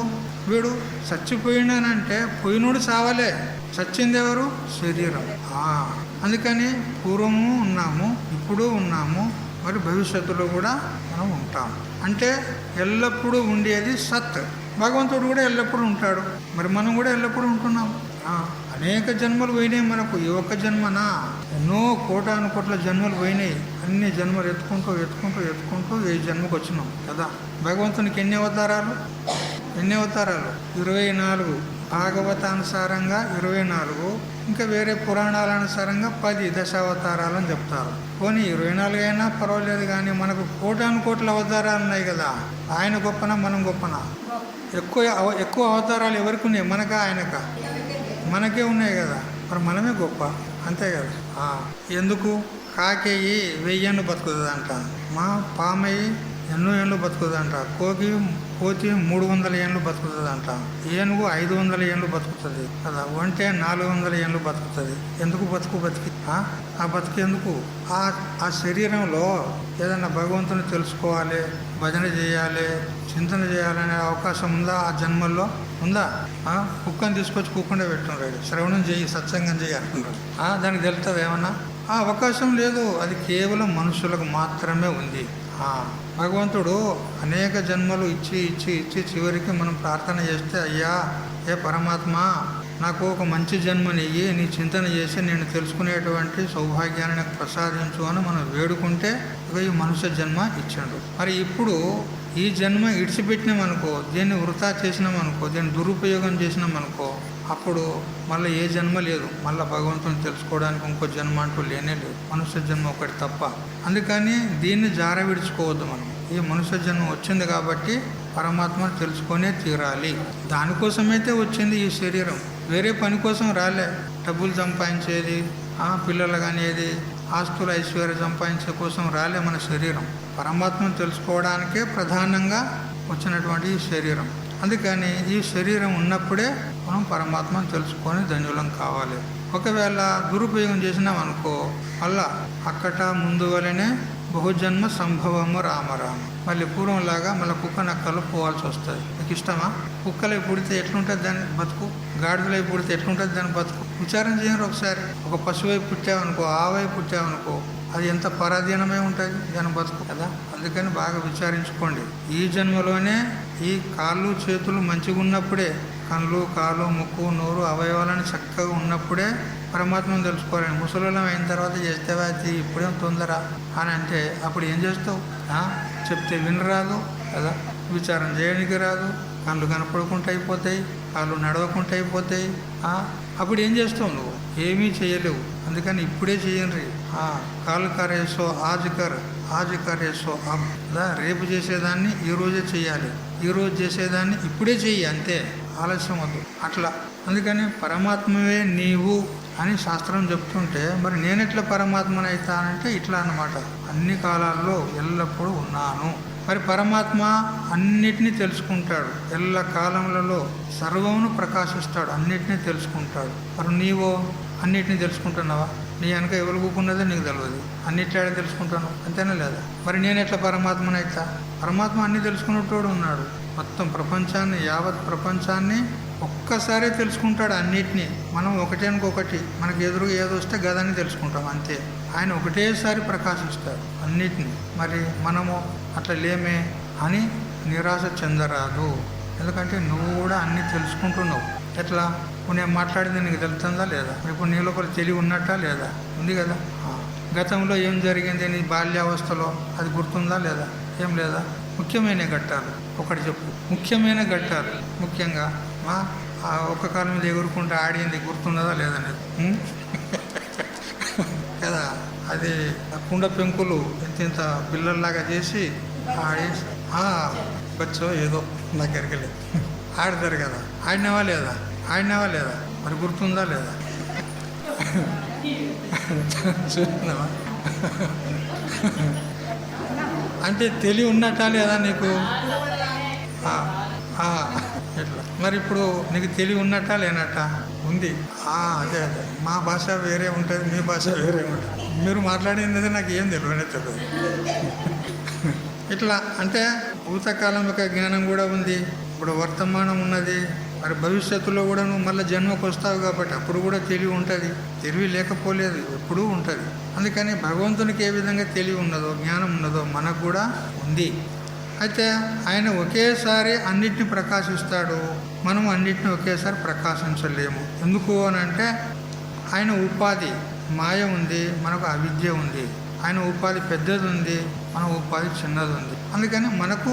వీడు చచ్చిపోయినానంటే పోయినోడు చావాలే, చచ్చింది ఎవరు? శరీరం. అందుకని పూర్వము ఉన్నాము, ఇప్పుడు ఉన్నాము, మరి భవిష్యత్తులో కూడా మనం ఉంటాం. అంటే ఎల్లప్పుడూ ఉండేది సత్. భగవంతుడు కూడా ఎల్లప్పుడూ ఉంటాడు, మరి మనం కూడా ఎల్లప్పుడూ ఉంటున్నాం. అనేక జన్మలు పోయినాయి మనకు. ఈ ఒక్క జన్మనా ఎన్నో కోటాను జన్మలు పోయినాయి. అన్ని జన్మలు ఎత్తుకుంటూ ఈ జన్మకు వచ్చినాం కదా. భగవంతునికి ఎన్ని అవతారాలు? 24. భాగవతానుసారంగా 24, ఇంకా వేరే పురాణాలనుసారంగా 10 దశావతారాలు అని చెప్తారు. పోనీ 24 అయినా పర్వాలేదు, కానీ మనకు కోటాను అవతారాలు ఉన్నాయి కదా. ఆయన గొప్పనా మనం గొప్పనా? ఎక్కువ అవతారాలు ఎవరికి ఉన్నాయి? మనకా ఆయనకా? మనకే ఉన్నాయి కదా, మరి మనమే గొప్ప, అంతే కదా. ఎందుకు? కాకేయి 1000 ఏళ్ళు బతుకుతుందంట, పామయ్యి ఎన్నో ఏళ్ళు బతుకుతుందంట, కోతి 300 ఏళ్ళు బతుకుతుందంట, ఏనుగు 500 ఏళ్ళు బతుకుతుంది కదా, ఒంటే 400 ఏళ్ళు బతుకుతుంది. ఎందుకు బతికి ఆ బతికేందుకు? ఆ శరీరంలో ఏదన్నా భగవంతుని తెలుసుకోవాలి, భజన చేయాలి, చింతన చేయాలనే అవకాశం ఉందా? ఆ జన్మల్లో ఉందా? కుక్కని తీసుకొచ్చి కుక్కుండా పెట్టుకున్నాడు, శ్రవణం చేయి, సత్సంగం చేయి అంటున్నాడు. దానికి తెలుస్తుంది ఏమన్నా? ఆ అవకాశం లేదు. అది కేవలం మనుషులకు మాత్రమే ఉంది. భగవంతుడు అనేక జన్మలు ఇచ్చి ఇచ్చి ఇచ్చి చివరికి మనం ప్రార్థన చేస్తే, అయ్యా ఏ పరమాత్మ నాకు ఒక మంచి జన్మనియ్యి, నీ చింతన చేసి నేను తెలుసుకునేటువంటి సౌభాగ్యాన్ని నాకు ప్రసాదించు అని మనం వేడుకుంటే ఈ మనుష్య జన్మ ఇచ్చాడు. మరి ఇప్పుడు ఈ జన్మ ఇడిచిపెట్టినామనుకో, దీన్ని వృథా చేసినామనుకో, దీన్ని దురుపయోగం చేసినామనుకో, అప్పుడు మళ్ళీ ఏ జన్మ లేదు. మళ్ళీ భగవంతుని తెలుసుకోవడానికి ఇంకో జన్మ అంటూ లేనే లేదు, మనుష్య జన్మ ఒకటి తప్ప. అందుకని దీన్ని జార విడుచుకోవద్దు. మనం ఈ మనుష్య జన్మ వచ్చింది కాబట్టి పరమాత్మను తెలుసుకొనే తీరాలి. దానికోసమైతే వచ్చింది ఈ శరీరం, వేరే పని కోసం రాలే. డబ్బులు సంపాదించేది, పిల్లలు కానిది, ఆస్తుల ఐశ్వర్య సంపాదించే కోసం రాలే మన శరీరం. పరమాత్మను తెలుసుకోవడానికే ప్రధానంగా వచ్చినటువంటి ఈ శరీరం. అందుకని ఈ శరీరం ఉన్నప్పుడే మనం పరమాత్మను తెలుసుకొని ధన్యులం కావాలి. ఒకవేళ దురుపయోగం చేసినాం అనుకో, అలా అక్కట ముందు వలనే బహుజన్మ సంభవము రామరామ. మళ్ళీ పూర్వంలాగా మళ్ళీ కుక్క నక్కలు పోవాల్సి వస్తుంది. మీకు ఇష్టమా? కుక్కలై పుడితే ఎట్లుంటుంది దాని బతుకు, గాడిదలై పుడితే ఎట్లుంటుంది దాని బతుకు? విచారం చేయరు ఒకసారి. ఒక పశువై పుట్టావనుకో, ఆవై పుట్టావనుకో, అది ఎంత పరాధీనమై ఉంటుంది దాని బతుకు కదా. అందుకని బాగా విచారించుకోండి. ఈ జన్మలోనే ఈ కాళ్ళు చేతులు మంచిగా ఉన్నప్పుడే, కళ్ళు కాళ్ళు ముక్కు నోరు అవయవాలను చక్కగా ఉన్నప్పుడే పరమాత్మను తెలుసుకోవాలని. ముసలిలో అయిన తర్వాత చేస్తేవా అది ఇప్పుడేం తొందర అని అంటే అప్పుడు ఏం చేస్తావు? చెప్తే వినరాదు కదా, విచారం చేయడానికి రాదు, కళ్ళు కనపడకుండా అయిపోతాయి, కాళ్ళు నడవకుండా అయిపోతాయి. అప్పుడు ఏం చేస్తావు? నువ్వు ఏమీ చేయలేవు. అందుకని ఇప్పుడే చేయండి. కాలు కరేసో ఆజ్ కరేసో అబ్. రేపు చేసేదాన్ని ఈరోజే చేయాలి, ఈరోజు చేసేదాన్ని ఇప్పుడే చెయ్యి, అంతే, ఆలస్యం వద్దు అట్లా. అందుకని పరమాత్మవే నీవు అని శాస్త్రం చెప్తుంటే, మరి నేనెట్లా పరమాత్మని అవుతానంటే ఇట్లా అన్నమాట. అన్ని కాలాల్లో ఎల్లప్పుడూ ఉన్నాను. మరి పరమాత్మ అన్నిటినీ తెలుసుకుంటాడు, ఎల్ల కాలములలో సర్వమును ప్రకాశిస్తాడు, అన్నిటినీ తెలుసుకుంటాడు. మరి నీవో అన్నిటినీ తెలుసుకుంటున్నావా? నీ వెనక ఎవరు కూకున్నదో నీకు తెలియదు, అన్నిట్లా తెలుసుకుంటాను, అంతేనా లేదా? మరి నేను ఎట్లా పరమాత్మని అవుతా? పరమాత్మ అన్ని తెలుసుకున్నట్టు ఉన్నాడు. మొత్తం ప్రపంచాన్ని, యావత్ ప్రపంచాన్ని ఒక్కసారే తెలుసుకుంటాడు అన్నిటినీ. మనం ఒకటేనుకొకటి మనకి ఎదురుగా ఏదో వస్తే గదాన్ని తెలుసుకుంటాం, అంతే. ఆయన ఒకటేసారి ప్రకాశిస్తాడు అన్నిటినీ. మరి మనము అట్లా లేమే అని నిరాశ చెందరాదు. ఎందుకంటే నువ్వు కూడా అన్నీ తెలుసుకుంటున్నావు. ఎట్లా? నేను మాట్లాడింది నీకు తెలుస్తుందా లేదా? ఇప్పుడు నీ లోపల తెలివి ఉన్నట్టా లేదా? ఉంది కదా. గతంలో ఏం జరిగింది నీ బాల్యావస్థలో అది గుర్తుందా లేదా? ఏం లేదా? ముఖ్యమైన ఘట్టాలు ఒకటి చెప్పు. ముఖ్యమైన ఘట్టాలు ముఖ్యంగా ఒక్క కాలం మీద ఎగురుకుంటూ ఆడింది గుర్తున్నదా లేదా నీకు? కదా. అది కుండ పెంకులు ఇంత పిల్లల్లాగా చేసి ఆడేసి బచ్చో ఏదో దగ్గరికి లేదు ఆడతారు కదా. ఆడినావా లేదా? మరి గుర్తుందా లేదా? చూసినావా? అంటే తెలివి ఉన్నట్టా లేదా నీకు? ఇట్లా. మరి ఇప్పుడు నీకు తెలివి ఉన్నట్టా లేనట్టా? ఉంది. అదే మా భాష వేరే ఉంటుంది, మీ భాష వేరే ఉంటుంది. మీరు మాట్లాడినది నాకు ఏం తెలియదు. ఇట్లా అంటే భూతకాలం యొక్క జ్ఞానం కూడా ఉంది, ఇప్పుడు వర్తమానం ఉన్నది, మరి భవిష్యత్తులో కూడా నువ్వు మళ్ళీ జన్మకు వస్తావు కాబట్టి అప్పుడు కూడా తెలివి ఉంటుంది. తెలివి లేకపోలేదు, ఎప్పుడూ ఉంటుంది. అందుకని భగవంతునికి ఏ విధంగా తెలివి ఉన్నదో, జ్ఞానం ఉన్నదో మనకు కూడా ఉంది. అయితే ఆయన ఒకేసారి అన్నిటిని ప్రకాశిస్తాడు, మనం అన్నిటిని ఒకేసారి ప్రకాశించలేము. ఎందుకు అని అంటే ఆయన ఉపాధి మాయ ఉంది, మనకు అవిద్య ఉంది. ఆయన ఉపాధి పెద్దది ఉంది, మన ఉపాధి చిన్నది ఉంది. అందుకని మనకు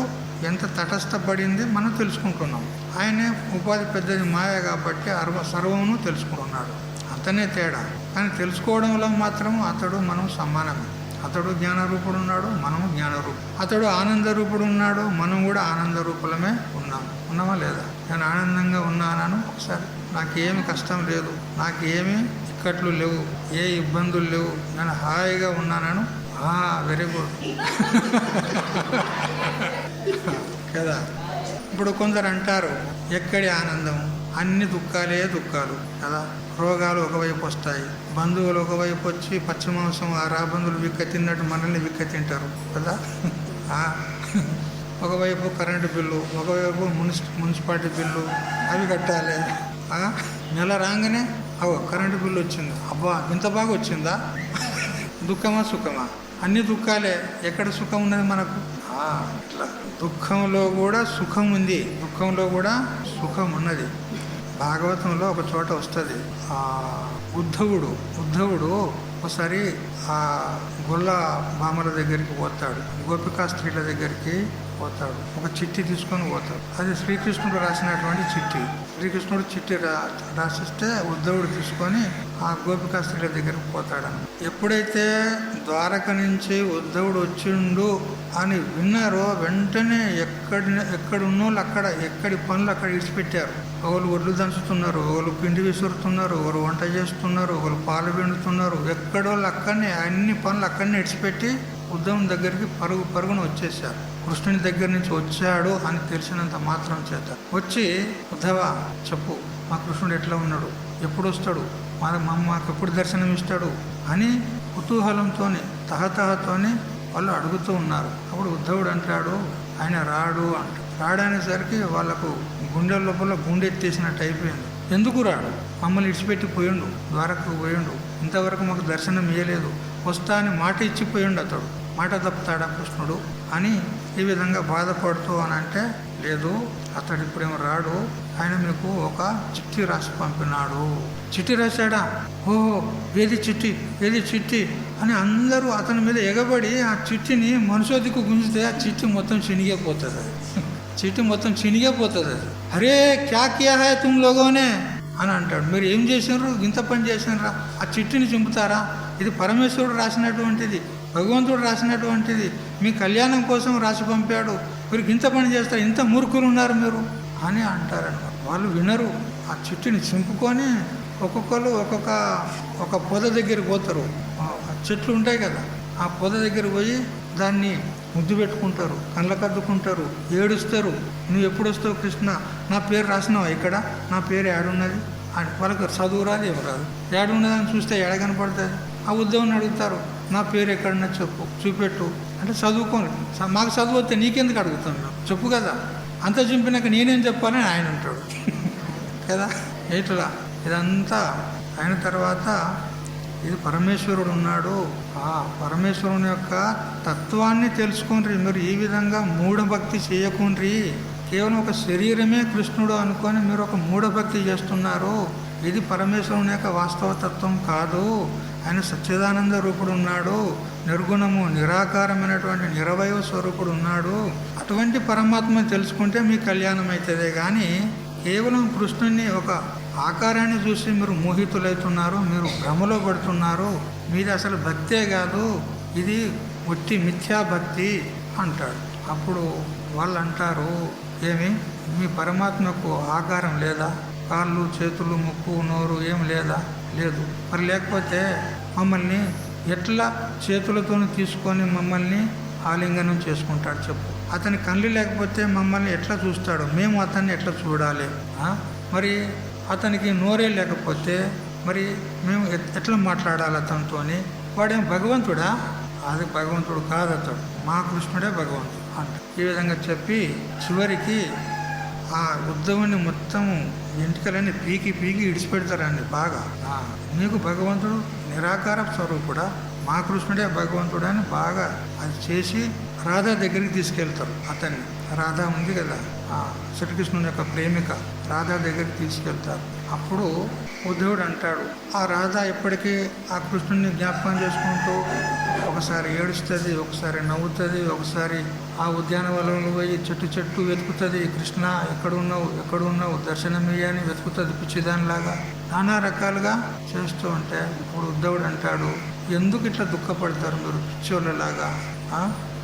ఎంత తటస్థపడింది మనం తెలుసుకుంటున్నాం. ఆయనే ఉపాధి పెద్దది మాయ కాబట్టి సర్వమును తెలుసుకుంటున్నాడు. అతనే తేడా. కానీ తెలుసుకోవడంలో మాత్రం అతడు మనం సమానమే. అతడు జ్ఞానరూపుడు ఉన్నాడు, మనము జ్ఞానరూపు. అతడు ఆనందరూపుడు ఉన్నాడు, మనం కూడా ఆనందరూపులమే ఉన్నామా లేదా? నేను ఆనందంగా ఉన్నానను ఒకసారి. నాకేమి కష్టం లేదు, నాకేమి ఇక్కట్లు లేవు, ఏ ఇబ్బందులు లేవు, నేను హాయిగా ఉన్నానను. వెరీ గుడ్ కదా. ఇప్పుడు కొందరు అంటారు ఎక్కడి ఆనందం, అన్ని దుఃఖాలే దుఃఖాలు కదా. రోగాలు ఒకవైపు వస్తాయి, బంధువులు ఒకవైపు వచ్చి పచ్చి మాంసం రాబందులు విక్క తిన్నట్టు మనల్ని విక్క తింటారు కదా. ఒకవైపు కరెంటు బిల్లు, ఒకవైపు మున్సిపాలిటీ బిల్లు, అవి కట్టాలి. నెల రాగానే కరెంటు బిల్లు వచ్చింది, అబ్బా ఇంత బాగా వచ్చిందా? దుఃఖమా సుఖమా? అన్ని దుఃఖాలే. ఎక్కడ సుఖం ఉన్నది మనకు? ఇట్లా దుఃఖంలో కూడా సుఖం ఉంది, దుఃఖంలో కూడా సుఖం ఉన్నది. భాగవతంలో ఒక చోట వస్తుంది. ఉద్ధవుడు ఒకసారి ఆ గొల్ల భామల దగ్గరికి పోతాడు, గోపికా స్త్రీల దగ్గరికి పోతాడు. ఒక చిట్టి తీసుకొని పోతాడు. అది శ్రీకృష్ణుడు రాసినటువంటి చిట్టి. శ్రీకృష్ణుడు చిట్టి రాసిస్తే ఉద్ధవుడు తీసుకొని ఆ గోపికా స్త్రీల దగ్గరికి పోతాడని. ఎప్పుడైతే ద్వారక నుంచి ఉద్ధవుడు వచ్చిండు అని విన్నారో వెంటనే ఎక్కడున్నోళ్ళు అక్కడ, ఎక్కడి పనులు అక్కడ ఇడిచిపెట్టారు. ఒకరు ఒడ్లు దంచుతున్నారు, ఒకరు పిండి విసురుతున్నారు, ఒకరు వంట చేస్తున్నారు, ఒకరు పాలు పిండుతున్నారు. ఎక్కడోళ్ళు అక్కడనే అన్ని పనులు అక్కడనే ఇడిచిపెట్టి ఉద్ధవుని దగ్గరికి పరుగున వచ్చేసారు. కృష్ణుని దగ్గర నుంచి వచ్చాడు అని తెలిసినంత మాత్రం చేత వచ్చి, ఉద్ధవ చెప్పు, మా కృష్ణుడు ఎట్లా ఉన్నాడు, ఎప్పుడు వస్తాడు, మాకు ఎప్పుడు దర్శనం ఇస్తాడు అని కుతూహలంతో తహతహతోని వాళ్ళు అడుగుతూ ఉన్నారు. అప్పుడు ఉద్ధవుడు అంటాడు, ఆయన రాడు అంట. రాడనేసరికి వాళ్ళకు గుండె లోపల గుండెత్తేసినట్టు అయిపోయింది. ఎందుకు రాడు? మమ్మల్ని ఇడిచిపెట్టి పోయిండు, ద్వారకు పోయిండు, ఇంతవరకు మాకు దర్శనం ఇవ్వలేదు, వస్తా అని మాట ఇచ్చిపోయిండు. అతడు మాట తప్పుతాడా కృష్ణుడు అని ఈ విధంగా బాధపడుతూ అని అంటే, లేదు అతడు ఇప్పుడేమో రాడు, ఆయన మీకు ఒక చిట్టి రాసి పంపినాడు. చిట్టి రాశాడా? ఓహో, ఏది చిట్టి అని అందరూ అతని మీద ఎగబడి ఆ చిట్టిని మనుషోదికు గుంజితే ఆ చిట్టి మొత్తం చినిగిపోతుంది. చిట్టి మొత్తం చినిగిపోతుంది. అరే క్యా కియా హై తుమ్ లోగోనే అని అంటాడు. మీరు ఏం చేసినారు, ఇంత పని చేసినారా, ఆ చిట్టిని చింపుతారా? ఇది పరమేశ్వరుడు రాసినటువంటిది, భగవంతుడు రాసినటువంటిది, మీ కళ్యాణం కోసం రాసి పంపాడు, మీరు ఇంత పని చేస్తారు, ఇంత మూర్ఖులు ఉన్నారు మీరు అని అంటారన్నమాట. వాళ్ళు వినరు. ఆ చిట్టిని చింపుకొని ఒక్కొక్కరు ఒక పొద దగ్గరికి పోతారు. చెట్లు ఉంటాయి కదా, ఆ పొద దగ్గర పోయి దాన్ని ముద్దు పెట్టుకుంటారు, కళ్ళకద్దుకుంటారు, ఏడుస్తారు. నువ్వు ఎప్పుడు వస్తావు కృష్ణ, నా పేరు రాసినావా ఇక్కడ, నా పేరు ఏడున్నది అని. వాళ్ళకి చదువు రాదు, ఏం రాదు. ఏడున్నదని చూస్తే ఏడ కనపడుతుంది. ఆ ఉద్యోగం అడుగుతారు, నా పేరు ఎక్కడన్నా చెప్పు, చూపెట్టు అంటే చదువుకోని, మాకు చదువు వస్తే నీకెందుకు అడుగుతాం మేము, చెప్పు కదా. అంత చింపినాక నేనేం చెప్పాలని ఆయన ఉంటాడు కదా. ఇట్లా ఇదంతా అయిన తర్వాత ఇది పరమేశ్వరుడు ఉన్నాడు, ఆ పరమేశ్వరుని యొక్క తత్వాన్ని తెలుసుకుండ్రి. మీరు ఈ విధంగా మూఢభక్తి చేయకుండ్రి. కేవలం ఒక శరీరమే కృష్ణుడు అనుకొని మీరు ఒక మూఢభక్తి చేస్తున్నారు. ఇది పరమేశ్వరుని యొక్క వాస్తవతత్వం కాదు. ఆయన సచ్చిదానంద రూపుడు ఉన్నాడు, నిర్గుణము నిరాకారమైనటువంటి నిరవయవ స్వరూపుడు ఉన్నాడు. అటువంటి పరమాత్మ తెలుసుకుంటే మీ కళ్యాణం అవుతుందే కానీ కేవలం కృష్ణుని ఒక ఆకారాన్ని చూసి మీరు మోహితులవుతున్నారు, మీరు భ్రమలో పడుతున్నారు. మీది అసలు భక్తే కాదు, ఇది ఒట్టి మిథ్యాభక్తి అంటాడు. అప్పుడు వాళ్ళు అంటారు, ఏమి మీ పరమాత్మకు ఆకారం లేదా, కాళ్ళు చేతులు ముక్కు నోరు ఏం లేదా? లేదు. మరి లేకపోతే మమ్మల్ని ఎట్లా చేతులతో తీసుకొని మమ్మల్ని ఆలింగనం చేసుకుంటాడు చెప్పు. అతని కళ్ళు లేకపోతే మమ్మల్ని ఎట్లా చూస్తాడు, మేము అతన్ని ఎట్లా చూడాలి? మరి అతనికి నోరే లేకపోతే మరి మేము ఎట్లా మాట్లాడాలి అతనితో? వాడేం భగవంతుడా? అది భగవంతుడు కాదు, అతడు మా కృష్ణుడే భగవంతుడు అంట. ఈ విధంగా చెప్పి చివరికి ఆ ఉద్ధవుని మొత్తం ఎంటికలన్నీ పీకి ఇడిచిపెడతారండి బాగా. మీకు భగవంతుడు నిరాకార స్వరూపుడా, మా కృష్ణుడే భగవంతుడు అని బాగా అది చేసి రాధా దగ్గరికి తీసుకెళ్తారు అతన్ని. రాధా ఉంది కదా, శ్రీకృష్ణుని యొక్క ప్రేమిక, రాధా దగ్గరికి తీసుకెళ్తారు. అప్పుడు ఉద్ధవుడు అంటాడు, ఆ రాధా ఎప్పటికీ ఆ కృష్ణుని జ్ఞాపకం చేసుకుంటూ ఒకసారి ఏడుస్తుంది, ఒకసారి నవ్వుతుంది, ఒకసారి ఆ ఉద్యానవనంలో పోయి చెట్టు వెతుకుతుంది, కృష్ణ ఎక్కడున్నావు దర్శనమియ్యని వెతుకుతుంది పిచ్చిదానిలాగా. నానా రకాలుగా చేస్తూ ఉంటే ఇప్పుడు ఉద్ధవుడు అంటాడు, ఎందుకు ఇట్లా దుఃఖపడతారు మీరు పిచ్చోళ్ళలాగా?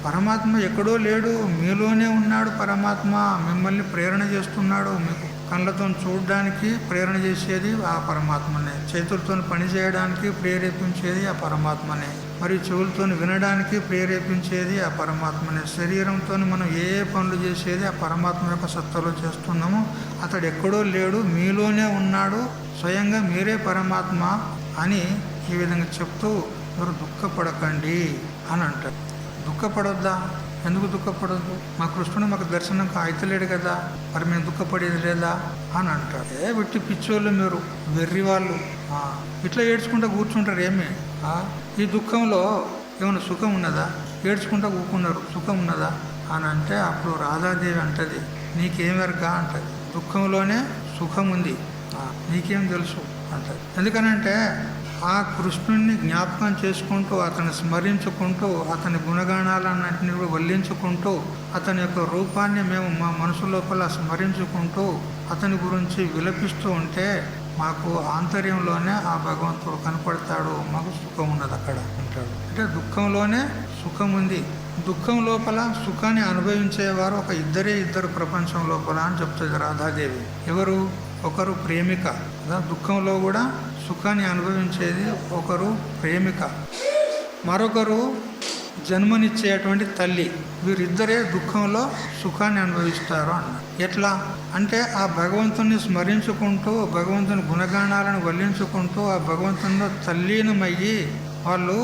పరమాత్మ ఎక్కడో లేడు, మీలోనే ఉన్నాడు పరమాత్మ. మిమ్మల్ని ప్రేరణ చేస్తున్నాడు, మీకు కళ్ళతో చూడడానికి ప్రేరణ చేసేది ఆ పరమాత్మనే, చేతులతో పని చేయడానికి ప్రేరేపించేది ఆ పరమాత్మనే, మరియు చెవులతో వినడానికి ప్రేరేపించేది ఆ పరమాత్మనే, శరీరంతో మనం ఏ పనులు చేసేది ఆ పరమాత్మ యొక్క సత్తలో చేస్తున్నాము. అతడు ఎక్కడో లేడు, మీలోనే ఉన్నాడు, స్వయంగా మీరే పరమాత్మ అని ఈ విధంగా చెప్తూ మీరు దుఃఖపడకండి అని అంటారు. దుఃఖపడొద్దా? ఎందుకు దుఃఖపడద్దు? మా కృష్ణుడు మాకు దర్శనం అయితలేడు కదా, మరి మేము దుఃఖపడేది లేదా అని అంటారు. విట్టి పిచ్చోళ్ళు మీరు, వెర్రి వాళ్ళు, ఇట్లా ఏడ్చుకుంటూ కూర్చుంటారు. ఏమి ఈ దుఃఖంలో ఏమైనా సుఖం ఉన్నదా? ఏడ్చుకుంటా కూకున్నారు, సుఖం ఉన్నదా అని అంటే అప్పుడు రాధాదేవి అంటది, నీకేమెరగా అంటది, దుఃఖంలోనే సుఖం ఉంది, నీకేం తెలుసు అంటది. ఎందుకనంటే ఆ కృష్ణుణ్ణి జ్ఞాపకం చేసుకుంటూ, అతన్ని స్మరించుకుంటూ, అతని గుణగాణాలన్నింటినీ కూడా వల్లించుకుంటూ, అతని యొక్క రూపాన్ని మేము మా మనసు లోపల స్మరించుకుంటూ అతని గురించి విలపిస్తూ ఉంటే మాకు ఆంతర్యంలోనే ఆ భగవంతుడు కనపడతాడు, మాకు సుఖం ఉన్నది అక్కడ అంటాడు. అంటే దుఃఖంలోనే సుఖం ఉంది. దుఃఖం లోపల సుఖాన్ని అనుభవించేవారు ఒక ఇద్దరు ప్రపంచం లోపల అని చెప్తుంది రాధాదేవి. ఎవరు? ఒకరు ప్రేమిక, దుఃఖంలో కూడా సుఖాన్ని అనుభవించేది ఒకరు ప్రేమిక, మరొకరు జన్మనిచ్చేటువంటి తల్లి. వీరిద్దరే దుఃఖంలో సుఖాన్ని అనుభవిస్తారు అన్న. ఎట్లా అంటే ఆ భగవంతుని స్మరించుకుంటూ, భగవంతుని గుణగాణాలను వల్లించుకుంటూ, ఆ భగవంతునిలో తల్లీనమయ్యి వాళ్ళు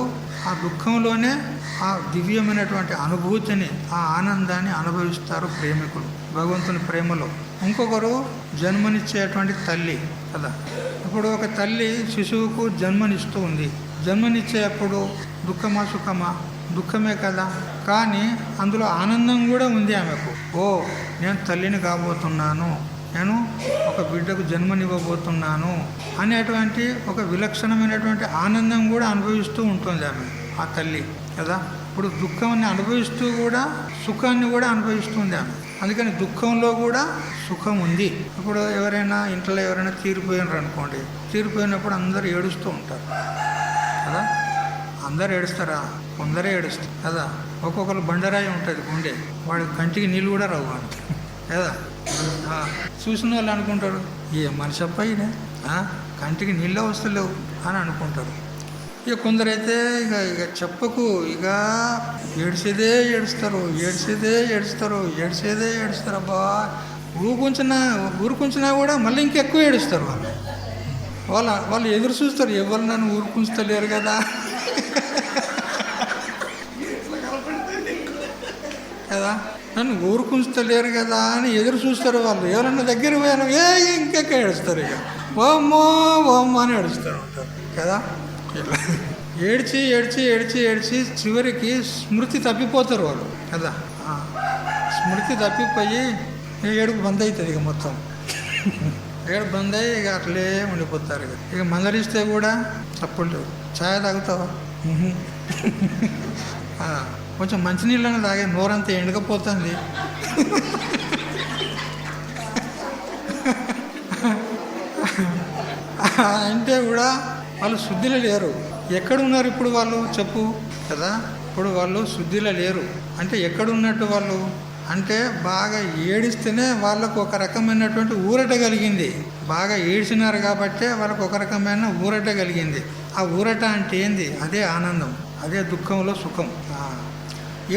ఆ దుఃఖంలోనే ఆ దివ్యమైనటువంటి అనుభూతిని, ఆ ఆనందాన్ని అనుభవిస్తారు ప్రేమికులు భగవంతుని ప్రేమలో. ఇంకొకరు జన్మనిచ్చేటువంటి తల్లి కదా. ఇప్పుడు ఒక తల్లి శిశువుకు జన్మనిస్తూ ఉంది. జన్మనిచ్చేటప్పుడు దుఃఖమా సుఖమా? దుఃఖమే కదా. కానీ అందులో ఆనందం కూడా ఉంది ఆమెకు. ఓ, నేను తల్లిని కాబోతున్నాను, నేను ఒక బిడ్డకు జన్మనివ్వబోతున్నాను అనేటువంటి ఒక విలక్షణమైనటువంటి ఆనందం కూడా అనుభవిస్తూ ఉంటుంది ఆమె, ఆ తల్లి కదా. ఇప్పుడు దుఃఖాన్ని అనుభవిస్తూ కూడా సుఖాన్ని కూడా అనుభవిస్తుంది ఆమె. అందుకని దుఃఖంలో కూడా సుఖం ఉంది. ఇప్పుడు ఎవరైనా ఇంట్లో ఎవరైనా తీరిపోయినారు అనుకోండి, తీరిపోయినప్పుడు అందరూ ఏడుస్తూ ఉంటారు కదా. అందరు ఏడుస్తారా? కొందరే ఏడుస్తారు కదా. ఒక్కొక్కరు బండరాయి ఉంటుంది గుండె, వాడి కంటికి నీళ్ళు కూడా రావు అంటే కదా. చూసిన వాళ్ళు అనుకుంటారు, ఏ మనిషి అబ్బాయినే కంటికి నీళ్ళే వస్తలేవు అని అనుకుంటారు. ఇక కొందరైతే ఇక చెప్పకు, ఇక ఏడ్చేదే ఏడుస్తారు. అబ్బా, ఊరుకుంచినా కూడా మళ్ళీ ఇంకెక్కువ ఏడుస్తారు. వాళ్ళు ఎదురు చూస్తారు, ఎవరు నన్ను ఊరుకుంచలేరు కదా కదా, నన్ను ఊరుకుంచలేరు కదా అని ఎదురు చూస్తారు. వాళ్ళు ఎవరన్నా దగ్గర పోయాను ఇంకెక్క ఏడుస్తారు. ఇక ఓమ్మో అని ఏడుస్తారు ఉంటారు కదా. ఇట్లా ఏడ్చి చివరికి స్మృతి తప్పిపోతారు వాళ్ళు కదా. స్మృతి తప్పిపోయి ఏడుపు బంద్ అవుతుంది. ఇక మొత్తం ఏడు బంద్ అయ్యి ఇక అట్లే ఉండిపోతారు. ఇక మందలిస్తే కూడా చప్పుడు, ఛాయ్ తాగుతావా? కొంచెం మంచినీళ్ళని తాగే, నోరంతా ఎండకపోతుంది. అంటే కూడా వాళ్ళు శుద్ధిలో లేరు. ఎక్కడున్నారు ఇప్పుడు వాళ్ళు చెప్పు కదా. ఇప్పుడు వాళ్ళు శుద్ధిలో లేరు అంటే ఎక్కడున్నట్టు వాళ్ళు అంటే బాగా ఏడిస్తేనే వాళ్ళకు ఒక రకమైనటువంటి ఊరట కలిగింది. బాగా ఏడ్చినారు కాబట్టే వాళ్ళకు ఒక రకమైన ఊరట కలిగింది. ఆ ఊరట అంటే ఏంది? అదే ఆనందం, అదే దుఃఖంలో సుఖం.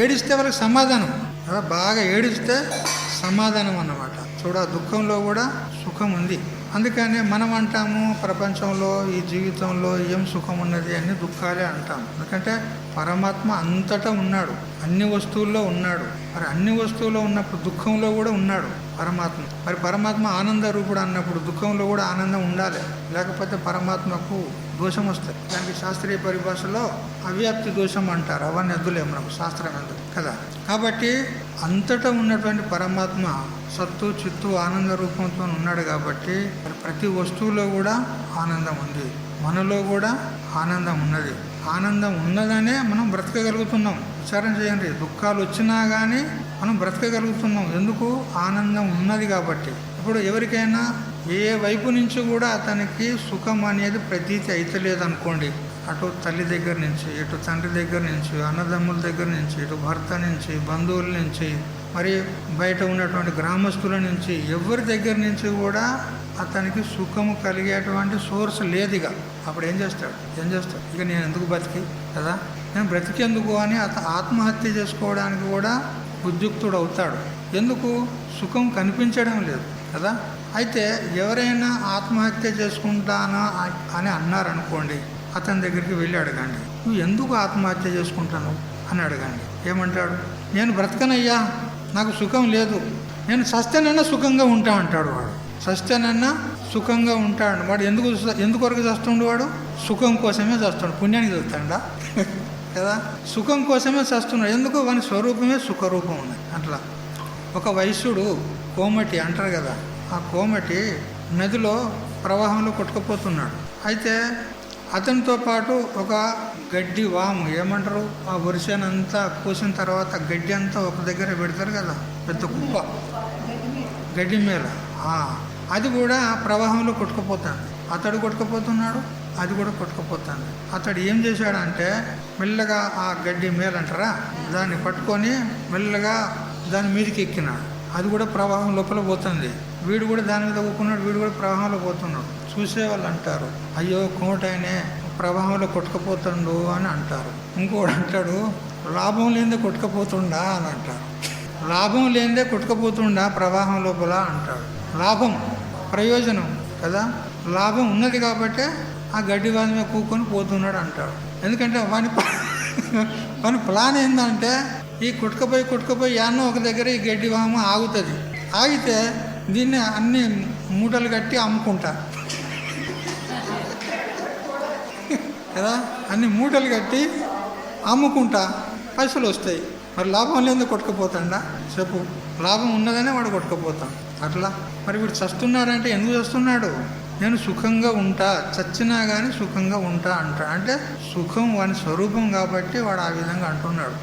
ఏడిస్తే వాళ్ళకి సమాధానం కదా. బాగా ఏడిస్తే సమాధానం అన్నమాట. చూడ, దుఃఖంలో కూడా సుఖం ఉంది. అందుకనే మనం అంటాము ప్రపంచంలో ఈ జీవితంలో ఏం సుఖం ఉన్నది, అన్ని దుఃఖాలే అంటాం. ఎందుకంటే పరమాత్మ అంతటా ఉన్నాడు, అన్ని వస్తువుల్లో ఉన్నాడు. మరి అన్ని వస్తువుల్లో ఉన్నప్పుడు దుఃఖంలో కూడా ఉన్నాడు పరమాత్మ. మరి పరమాత్మ ఆనంద రూపుడు అన్నప్పుడు దుఃఖంలో కూడా ఆనందం ఉండాలి, లేకపోతే పరమాత్మకు దోషం వస్తుంది. దానికి శాస్త్రీయ పరిభాషలో అవ్యాప్తి దోషం అంటారు. అవన్నీ ఎద్దులే మనకు శాస్త్రం ఎందుకు కదా. కాబట్టి అంతటా ఉన్నటువంటి పరమాత్మ సత్తు చిత్తు ఆనంద రూపంతో ఉన్నాడు. కాబట్టి ప్రతి వస్తువులో కూడా ఆనందం ఉంది, మనలో కూడా ఆనందం ఉన్నది. ఆనందం ఉన్నదనే మనం బ్రతకగలుగుతున్నాం. విచారం చేయండి, దుఃఖాలు వచ్చినా కానీ మనం బ్రతకగలుగుతున్నాం. ఎందుకు? ఆనందం ఉన్నది కాబట్టి. ఇప్పుడు ఎవరికైనా ఏ వైపు నుంచి కూడా అతనికి సుఖం అనేది ప్రతీతి అయితలేదు అనుకోండి, అటు తల్లి దగ్గర నుంచి, ఇటు తండ్రి దగ్గర నుంచి, అన్నదమ్ముల దగ్గర నుంచి, ఇటు భర్త నుంచి, బంధువుల నుంచి, మరి బయట ఉన్నటువంటి గ్రామస్తుల నుంచి, ఎవరి దగ్గర నుంచి కూడా అతనికి సుఖము కలిగేటువంటి సోర్స్ లేదు. ఇక అప్పుడు ఏం చేస్తాడు? ఇక నేను ఎందుకు బతికి కదా, నేను బ్రతికేందుకు అని ఆత్మహత్య చేసుకోవడానికి కూడా ఉద్యుక్తుడు అవుతాడు. ఎందుకు? సుఖం కనిపించడం లేదు కదా. అయితే ఎవరైనా ఆత్మహత్య చేసుకుంటానా అని అన్నారనుకోండి, అతని దగ్గరికి వెళ్ళి అడగండి, నువ్వు ఎందుకు ఆత్మహత్య చేసుకుంటాను అని అడగండి. ఏమంటాడు? నేను బ్రతకనయ్యా, నాకు సుఖం లేదు, నేను చస్తేనన్నా సుఖంగా ఉంటా అంటాడు వాడు. చస్తేనన్నా సుఖంగా ఉంటాడు వాడు. ఎందుకొరకు చస్తుండు వాడు? సుఖం కోసమే చస్తాడు. పుణ్యానికి చస్తాడా? కదా. సుఖం కోసమే చస్తున్నాడు. ఎందుకు? వాని స్వరూపమే సుఖరూపం ఉంది. అట్లా ఒక వైశ్యుడు కోమటి అంటారు కదా, ఆ కోమటి నదిలో ప్రవాహంలో కొట్టుకుపోతున్నాడు. అయితే అతనితో పాటు ఒక గడ్డి వాము ఏమంటారు, ఆ వరిసేనంతా కోసిన తర్వాత గడ్డి అంతా ఒక దగ్గర పెడతారు కదా, పెద్ద కుప్ప గడ్డి మీద, అది కూడా ప్రవాహంలో కొట్టుకుపోతుంది. అతడు కొట్టుకుపోతున్నాడు, అది కూడా కొట్టుకుపోతుంది. అతడు ఏం చేశాడంటే మెల్లగా ఆ గడ్డి మేలంటారా దాన్ని పట్టుకొని మెల్లగా దాని మీదకి ఎక్కినాడు. అది కూడా ప్రవాహం లోపల పోతుంది. వీడు కూడా దాని మీద ఊపుకున్నాడు, వీడు కూడా ప్రవాహంలో పోతున్నాడు. చూసేవాళ్ళు అంటారు, అయ్యో కోమటైనే ప్రవాహంలో కొట్టుకుపోతుండు అని అంటారు. ఇంకోటి అంటాడు, లాభం లేనిదే కొట్టుకుపోతుండా అని అంటారు. లాభం లేనిదే కొట్టుకుపోతుండా ప్రవాహం లోపల అంటాడు. లాభం ప్రయోజనం కదా, లాభం ఉన్నది కాబట్టి ఆ గడ్డి వాది మీద కూకొని పోతున్నాడు అంటాడు. ఎందుకంటే వాని ప్లాన్ ఏంటంటే ఈ కొట్టుకుపోయి యాన్నో ఒక దగ్గర ఈ గడ్డి వాము ఆగుతుంది. ఆగితే దీన్ని అన్ని మూటలు కట్టి అమ్ముకుంటా కదా, అన్ని మూటలు కట్టి అమ్ముకుంటా పైసలు వస్తాయి. మరి లాభం లేదో కొట్టుకుపోతాడా చెప్పు? లాభం ఉన్నదనే వాడు కొట్టుకుపోతాడు. అట్లా మరి వీడు చస్తున్నాడంటే ఎందుకు చస్తున్నాడు? నేను సుఖంగా ఉంటా, చచ్చినా కానీ సుఖంగా ఉంటా అంటే సుఖం వాని స్వరూపం కాబట్టి వాడు ఆ విధంగా అంటున్నాడు.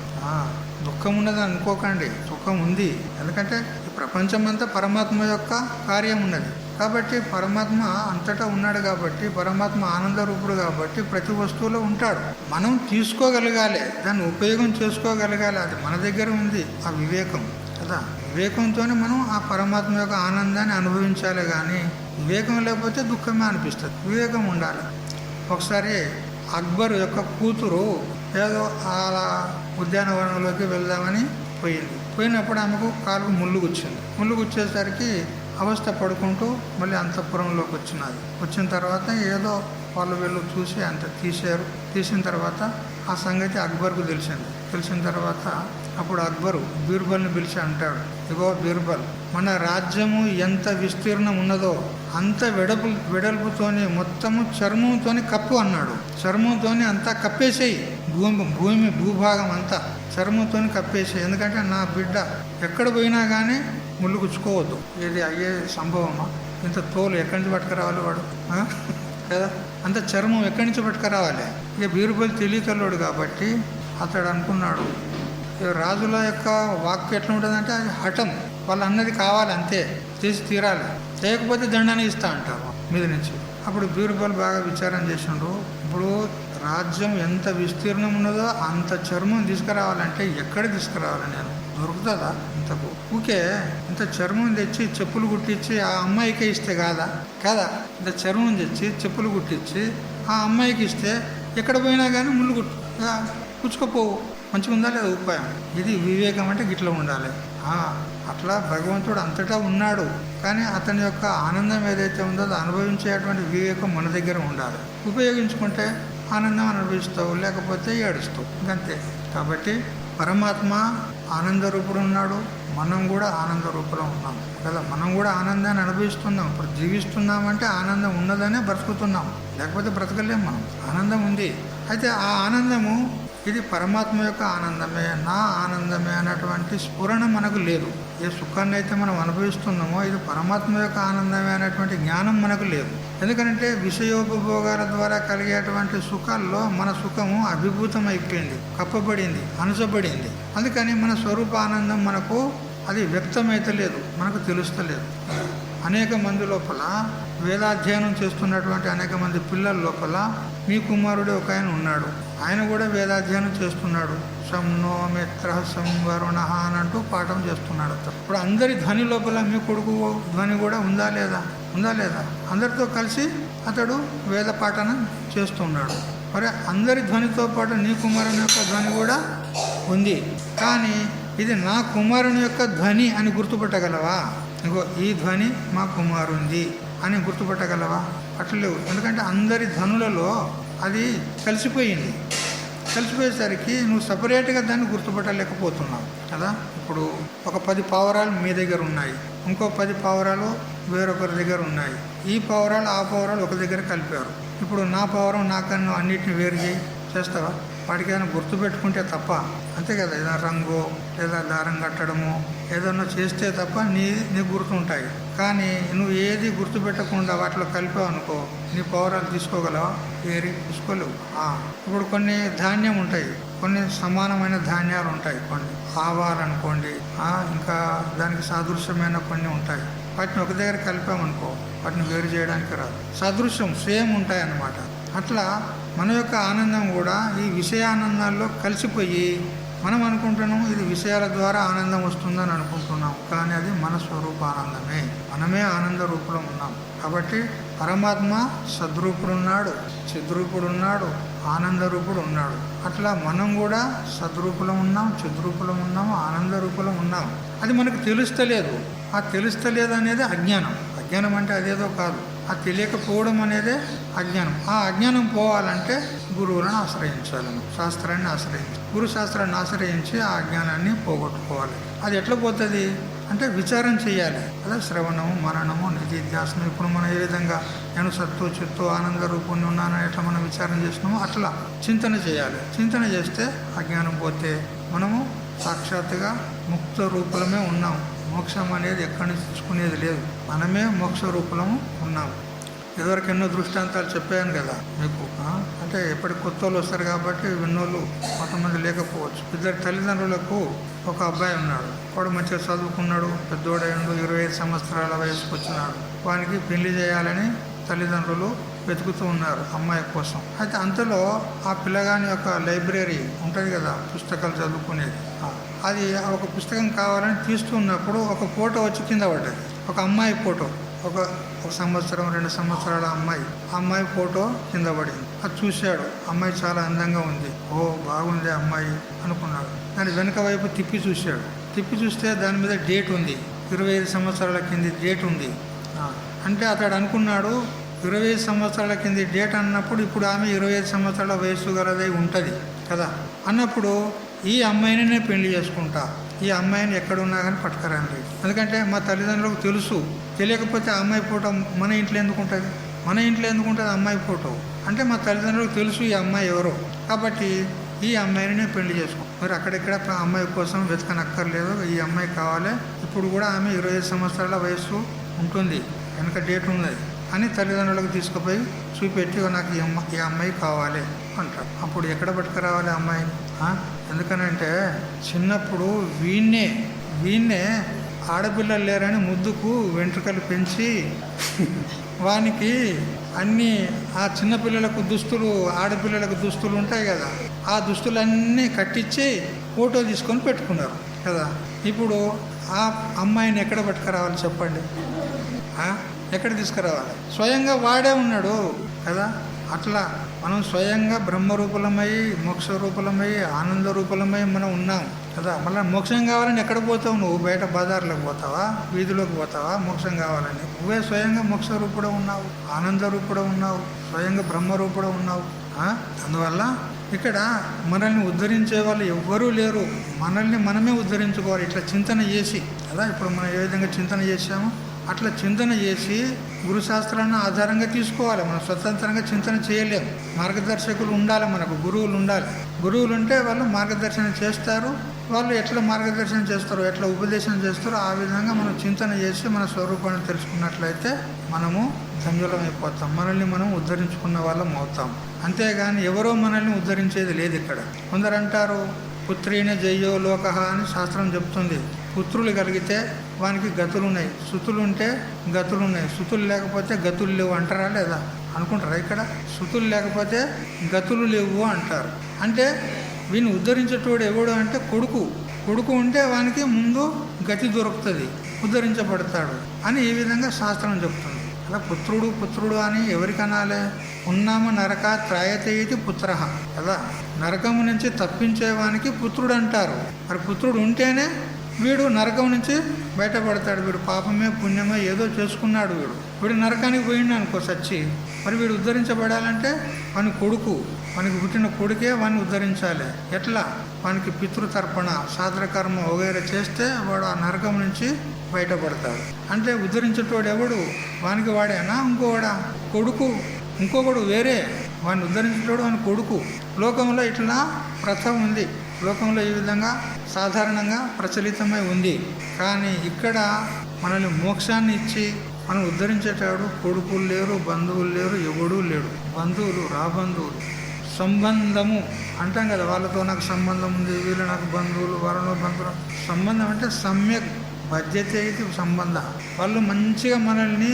దుఃఖం ఉన్నదని అనుకోకండి, సుఖం ఉంది. ఎందుకంటే ఈ ప్రపంచం అంతా పరమాత్మ యొక్క కార్యం ఉన్నది కాబట్టి, పరమాత్మ అంతటా ఉన్నాడు కాబట్టి, పరమాత్మ ఆనంద రూపుడు కాబట్టి ప్రతి వస్తువులో ఉంటాడు. మనం తీసుకోగలగాలి, దాన్ని ఉపయోగం చేసుకోగలగాలి. అది మన దగ్గర ఉంది, ఆ వివేకం కదా. వివేకంతోనే మనం ఆ పరమాత్మ యొక్క ఆనందాన్ని అనుభవించాలి. కానీ వివేకం లేకపోతే దుఃఖమే అనిపిస్తుంది. వివేకం ఉండాలి. ఒకసారి అక్బర్ యొక్క కూతురు ఏదో అలా ఉద్యానవనంలోకి వెళ్దామని పోయినప్పుడు ఆమెకు కాలుకు ముళ్ళు గుచ్చింది. ముళ్ళు గుచ్చేసరికి అవస్థ పడుకుంటూ మళ్ళీ అంతఃపురంలోకి వచ్చిన తర్వాత ఏదో వాళ్ళు వీళ్ళు చూసి అంత తీసిన తర్వాత ఆ సంగతి అక్బర్కు తెలిసిన తర్వాత అప్పుడు అక్బరు బీర్బల్ని పిలిచి అంటాడు, ఇగో బీర్బల్, మన రాజ్యము ఎంత విస్తీర్ణం ఉన్నదో అంత వెడల్పుతోని మొత్తము చర్మంతోని కప్పు అన్నాడు. చర్మంతోని అంతా కప్పేసేయి, భూభాగం అంతా చర్మంతోని కప్పేసేయి. ఎందుకంటే నా బిడ్డ ఎక్కడ పోయినా కానీ ముళ్ళు గుచ్చుకోవద్దు. ఇది అయ్యే సంభవమా? ఇంత తోలు ఎక్కడి నుంచి పట్టుకురావాలి వాడు కదా, అంత చర్మం ఎక్కడి నుంచి పట్టుకురావాలి? ఇక బీర్బల్ తెలియకల్లోడు కాబట్టి అతడు అనుకున్నాడు, రాజుల యొక్క వాక్కు ఎట్లా ఉంటుందంటే అది హఠం, వాళ్ళు అన్నది కావాలి అంతే, చేసి తీరాలి, చేయకపోతే దండాన్ని ఇస్తా అంటారు మీద నుంచి. అప్పుడు బీర్బల్ బాగా విచారం చేసిండు. ఇప్పుడు రాజ్యం ఎంత విస్తీర్ణం ఉన్నదో అంత చర్మం తీసుకురావాలంటే ఎక్కడ తీసుకురావాలి? నేను దొరుకుతుందా ఇంతకు? ఊకే ఇంత చర్మం తెచ్చి చెప్పులు కుట్టించి ఆ అమ్మాయికే ఇస్తే కాదా? ఇంత చర్మం తెచ్చి చెప్పులు కుట్టించి ఆ అమ్మాయికి ఇస్తే ఎక్కడ పోయినా కానీ ముళ్ళు కుచ్చుకోపోవు. మంచిగా ఉందా లేదా ఉపాయం? ఇది వివేకం అంటే గిట్లా ఉండాలి. అట్లా భగవంతుడు అంతటా ఉన్నాడు, కానీ అతని యొక్క ఆనందం ఏదైతే ఉందో అది అనుభవించేటువంటి వివేకం మన దగ్గర ఉండాలి. ఉపయోగించుకుంటే ఆనందం అనుభవిస్తావు, లేకపోతే ఏడుస్తావు, అంతే. కాబట్టి పరమాత్మ ఆనంద రూపుడు ఉన్నాడు, మనం కూడా ఆనంద రూపంలో ఉన్నాం కదా. మనం కూడా ఆనందాన్ని అనుభవిస్తున్నాం. ఇప్పుడు జీవిస్తున్నామంటే ఆనందం ఉన్నదనే బ్రతుకుతున్నాం, లేకపోతే బ్రతకలేం మనం. ఆనందం ఉంది. అయితే ఆ ఆనందము ఇది పరమాత్మ యొక్క ఆనందమే, నా ఆనందమే అనేటువంటి స్ఫురణ మనకు లేదు. ఏ సుఖాన్ని అయితే మనం అనుభవిస్తున్నామో ఇది పరమాత్మ యొక్క ఆనందమే అనేటువంటి జ్ఞానం మనకు లేదు. ఎందుకంటే విషయోపభోగాల ద్వారా కలిగేటువంటి సుఖాల్లో మన సుఖము అభిభూతం అయిపోయింది, కప్పబడింది, అణచబడింది. అందుకని మన స్వరూప ఆనందం మనకు అది వ్యక్తమైతే లేదు, మనకు తెలుస్తలేదు. అనేక మంది లోపల వేదాధ్యయనం చేస్తున్నటువంటి అనేక మంది పిల్లల లోపల మీ కుమారుడు ఒక ఆయన ఉన్నాడు. ఆయన కూడా వేదాధ్యయనం చేస్తున్నాడు. సన్నో మిత్ర సంవరుణ అని అంటూ పాఠం చేస్తున్నాడు. ఇప్పుడు అందరి ధ్వని లోపల మీ కొడుకు ధ్వని కూడా ఉందా లేదా? అందరితో కలిసి అతడు వేద పాఠనం చేస్తున్నాడు. మరి అందరి ధ్వనితో పాటు నీ కుమారుని యొక్క ధ్వని కూడా ఉంది. కానీ ఇది నా కుమారుని యొక్క ధ్వని అని గుర్తుపట్టగలవా? ఇంకో ఈ ధ్వని మా కుమారుంది అని గుర్తుపట్టగలవా? అట్లేవు. ఎందుకంటే అందరి ధ్వనులలో అది కలిసిపోయేసరికి నువ్వు సపరేట్గా దాన్ని గుర్తుపట్టలేకపోతున్నావు కదా. ఇప్పుడు ఒక 10 పావురాలు మీ దగ్గర ఉన్నాయి, ఇంకో 10 పావురాలు వేరొకరి దగ్గర ఉన్నాయి. ఈ పావురాలు ఆ పావురాలు ఒక దగ్గర కలిపారు. ఇప్పుడు నా పావురం నా కన్ను అన్నిటిని వేరు చేస్తావా? వాటికి ఏదైనా గుర్తు పెట్టుకుంటే తప్ప, అంతే కదా, ఏదైనా రంగు లేదా దారం కట్టడము ఏదన్నా చేస్తే తప్ప నీకు గుర్తుంటాయి. కానీ నువ్వు ఏది గుర్తు పెట్టకుండా వాటిలో కలిపావు అనుకో, నీ పౌరాలు తీసుకోగలవా? తీసుకోలేవు. ఇప్పుడు కొన్ని ధాన్యం ఉంటాయి, కొన్ని సమానమైన ధాన్యాలు ఉంటాయి, కొన్ని ఆవాలనుకోండి, ఇంకా దానికి సాదృశ్యమైన కొన్ని ఉంటాయి. వాటిని ఒక దగ్గర కలిపామనుకో వాటిని వేరు చేయడానికి రాదు. సదృశ్యం సేమ్ ఉంటాయి అన్నమాట. అట్లా మన యొక్క ఆనందం కూడా ఈ విషయానందాల్లో కలిసిపోయి మనం అనుకుంటున్నాం ఇది విషయాల ద్వారా ఆనందం వస్తుందని అనుకుంటున్నాం. కానీ అది మన స్వరూప ఆనందమే. మనమే ఆనంద రూపంలో ఉన్నాం. కాబట్టి పరమాత్మ సద్రూపుడు ఉన్నాడు, చిద్రూపుడు ఉన్నాడు, ఆనంద రూపుడు ఉన్నాడు. అట్లా మనం కూడా సద్రూపంలో ఉన్నాం, చిద్రూపంలో ఉన్నాం, ఆనంద రూపంలో ఉన్నాం. అది మనకు తెలుస్తలేదు. ఆ తెలుస్తలేదు అనేది అజ్ఞానం. అజ్ఞానం అంటే అదేదో కాదు, ఆ తెలియకపోవడం అనేదే అజ్ఞానం. ఆ అజ్ఞానం పోవాలంటే గురువులను ఆశ్రయించాలి, శాస్త్రాన్ని ఆశ్రయించాలి. గురు శాస్త్రాన్ని ఆశ్రయించి ఆ అజ్ఞానాన్ని పోగొట్టుకోవాలి. అది ఎట్లా పోతుంది అంటే విచారం చేయాలి. అదే శ్రవణము, మననము, నిధిధ్యాసనం. ఇప్పుడు మనం ఏ విధంగా నేను సత్తు చిత్తు ఆనంద రూపాన్ని ఉన్నానని ఎట్లా మనం విచారం చేసినామో అట్లా చింతన చేయాలి. చింతన చేస్తే అజ్ఞానం పోతే మనము సాక్షాత్తుగా ముక్త రూపంలోనే ఉన్నాం. మోక్షం అనేది ఎక్కడి నుంచి తెచ్చుకునేది లేదు, మనమే మోక్ష రూపంలో ఉన్నాం. ఇదివరకు ఎన్నో దృష్టాంతాలు చెప్పాను కదా మీకు. అంటే ఎప్పటికి కొత్త వాళ్ళు వస్తారు కాబట్టి విన్నోళ్ళు కొంతమంది లేకపోవచ్చు. ఇద్దరు తల్లిదండ్రులకు ఒక అబ్బాయి ఉన్నాడు. వాడు మంచిగా చదువుకున్నాడు, పెద్దోడైండు, 25 సంవత్సరాల వయసుకు వచ్చినాడు. వానికి పెళ్లి చేయాలని తల్లిదండ్రులు వెతుకుతూ ఉన్నారు అమ్మాయి కోసం. అయితే అంతలో ఆ పిల్లగాని యొక్క లైబ్రరీ ఉంటుంది కదా, పుస్తకాలు చదువుకునేది, అది ఒక పుస్తకం కావాలని తీస్తున్నప్పుడు ఒక ఫోటో వచ్చి కింద పడ్డది. ఒక అమ్మాయి ఫోటో, ఒక సంవత్సరం 2 సంవత్సరాల అమ్మాయి ఫోటో కింద పడింది. అది చూశాడు. అమ్మాయి చాలా అందంగా ఉంది. ఓ బాగుంది అమ్మాయి అనుకున్నాడు. దాని వెనుక వైపు తిప్పి చూశాడు. తిప్పి చూస్తే దాని మీద డేట్ ఉంది, 25 సంవత్సరాల కింది డేట్ ఉంది. అంటే అతడు అనుకున్నాడు 25 సంవత్సరాల కింది డేట్ అన్నప్పుడు ఇప్పుడు ఆమె 25 సంవత్సరాల వయసు గలదై ఉంటుంది కదా. అన్నప్పుడు ఈ అమ్మాయిని నేను పెళ్లి చేసుకుంటా, ఈ అమ్మాయిని ఎక్కడున్నా కానీ పట్టుకరండి. ఎందుకంటే మా తల్లిదండ్రులకు తెలుసు. తెలియకపోతే ఆ అమ్మాయి ఫోటో మన ఇంట్లో ఎందుకు ఉంటుంది? మన ఇంట్లో ఎందుకు ఉంటుంది అమ్మాయి ఫోటో? అంటే మా తల్లిదండ్రులకు తెలుసు ఈ అమ్మాయి ఎవరో, కాబట్టి ఈ అమ్మాయిని నేను పెళ్లి చేసుకో. మరి అక్కడెక్కడ అమ్మాయి కోసం వెతకనక్కర్లేదు, ఈ అమ్మాయి కావాలి. ఇప్పుడు కూడా ఆమె 25 సంవత్సరాల వయసు ఉంటుంది, వెనక డేట్ ఉన్నది అని తల్లిదండ్రులకు తీసుకుపోయి చూపెట్టి నాకు ఈ అమ్మాయి కావాలి అంటారు. అప్పుడు ఎక్కడ పట్టుకురావాలి అమ్మాయిని? ఎందుకనంటే చిన్నప్పుడు వీణ్ణే ఆడపిల్లలు లేరని ముద్దుకు వెంట్రుకలు పెంచి వానికి అన్నీ ఆ చిన్నపిల్లలకు దుస్తులు, ఆడపిల్లలకు దుస్తులు ఉంటాయి కదా, ఆ దుస్తులన్నీ కట్టించి ఫోటో తీసుకొని పెట్టుకున్నారు కదా. ఇప్పుడు ఆ అమ్మాయిని ఎక్కడ పట్టుకురావాలి చెప్పండి? ఎక్కడ తీసుకురావాలి? స్వయంగా వాడే ఉన్నాడు కదా. అట్లా మనం స్వయంగా బ్రహ్మరూపలమై, మోక్ష రూపలమై, ఆనంద రూపలమై మనం ఉన్నాం కదా. మళ్ళీ మోక్షం కావాలని ఎక్కడ పోతావు? నువ్వు బయట బజార్లోకి పోతావా, వీధిలోకి పోతావా మోక్షం కావాలని? నువ్వే స్వయంగా మోక్ష రూపుడే ఉన్నావు, ఆనంద రూపుడే ఉన్నావు, స్వయంగా బ్రహ్మరూపుడే ఉన్నావు. అందువల్ల ఇక్కడ మనల్ని ఉద్ధరించే వాళ్ళు ఎవ్వరూ లేరు. మనల్ని మనమే ఉద్ధరించుకోవాలి ఇట్లా చింతన చేసి కదా. ఇప్పుడు మనం ఏ విధంగా చింతన చేశామో అట్లా చింతన చేసి గురుశాస్త్రాన్ని ఆధారంగా తీసుకోవాలి. మనం స్వతంత్రంగా చింతన చేయలేము. మార్గదర్శకులు ఉండాలి, మనకు గురువులు ఉండాలి. గురువులు ఉంటే వాళ్ళు మార్గదర్శనం చేస్తారు. వాళ్ళు ఎట్లా మార్గదర్శనం చేస్తారో, ఎట్లా ఉపదేశం చేస్తారో ఆ విధంగా మనం చింతన చేసి మన స్వరూపాన్ని తెలుసుకున్నట్లయితే మనము ధన్యులం అయిపోతాం, మనల్ని మనం ఉద్ధరించుకున్న వాళ్ళం అవుతాం. అంతేగాని ఎవరో మనల్ని ఉద్ధరించేది లేదు ఇక్కడ. కొందరు అంటారు పుత్రీనే జయ్యో లోక అని శాస్త్రం చెప్తుంది. పుత్రులు కలిగితే వానికి గతులు ఉన్నాయి, శృతులు ఉంటే గతులు ఉన్నాయి, శృతులు లేకపోతే గతులు లేవు అంటారా లేదా? అనుకుంటారా? ఇక్కడ శృతులు లేకపోతే గతులు లేవు అంటారు. అంటే వీని ఉద్ధరించేటోడు ఎవడు అంటే కొడుకు ఉంటే వానికి ముందు గతి దొరుకుతుంది, ఉద్ధరించబడతాడు అని ఈ విధంగా శాస్త్రం చెప్తుంది. అలా పుత్రుడు అని ఎవరికనాలే? ఉన్నామ నరక త్రాయతే ఇది పుత్ర కదా. నరకము నుంచి తప్పించేవానికి పుత్రుడు అంటారు. మరి పుత్రుడు ఉంటేనే వీడు నరకం నుంచి బయటపడతాడు. వీడు పాపమే పుణ్యమే ఏదో చేసుకున్నాడు, వీడు నరకానికి పోయిండు అనుకో సచ్చి. మరి వీడు ఉద్ధరించబడాలంటే వానికి పుట్టిన కొడుకే వాడిని ఉద్ధరించాలి. ఎట్లా? వానికి పితృతర్పణ, సాధనకర్మ వగైరా చేస్తే వాడు ఆ నరకం నుంచి బయటపడతాడు. అంటే ఉద్ధరించేటోడు ఎవడు? వానికి వాడేనా ఇంకోవాడా? కొడుకు. ఇంకొకడు వేరే వాడిని ఉద్ధరించేటోడు వాని కొడుకు. లోకంలో ఇట్లా ప్రథ ఉంది, లోకంలో ఈ విధంగా సాధారణంగా ప్రచలితమై ఉంది. కానీ ఇక్కడ మనల్ని మోక్షాన్ని ఇచ్చి మనం ఉద్ధరించేటాడు కొడుకులు లేరు, బంధువులు లేరు, ఎవడూ లేడు. బంధువులు రాబంధువులు సంబంధము అంటాం కదా, వాళ్ళతో నాకు సంబంధం ఉంది, వీళ్ళు నాకు బంధువులు, వాళ్ళలో బంధువులు. సంబంధం అంటే సమ్యక్ బాధ్యత ఇది సంబంధ. వాళ్ళు మంచిగా మనల్ని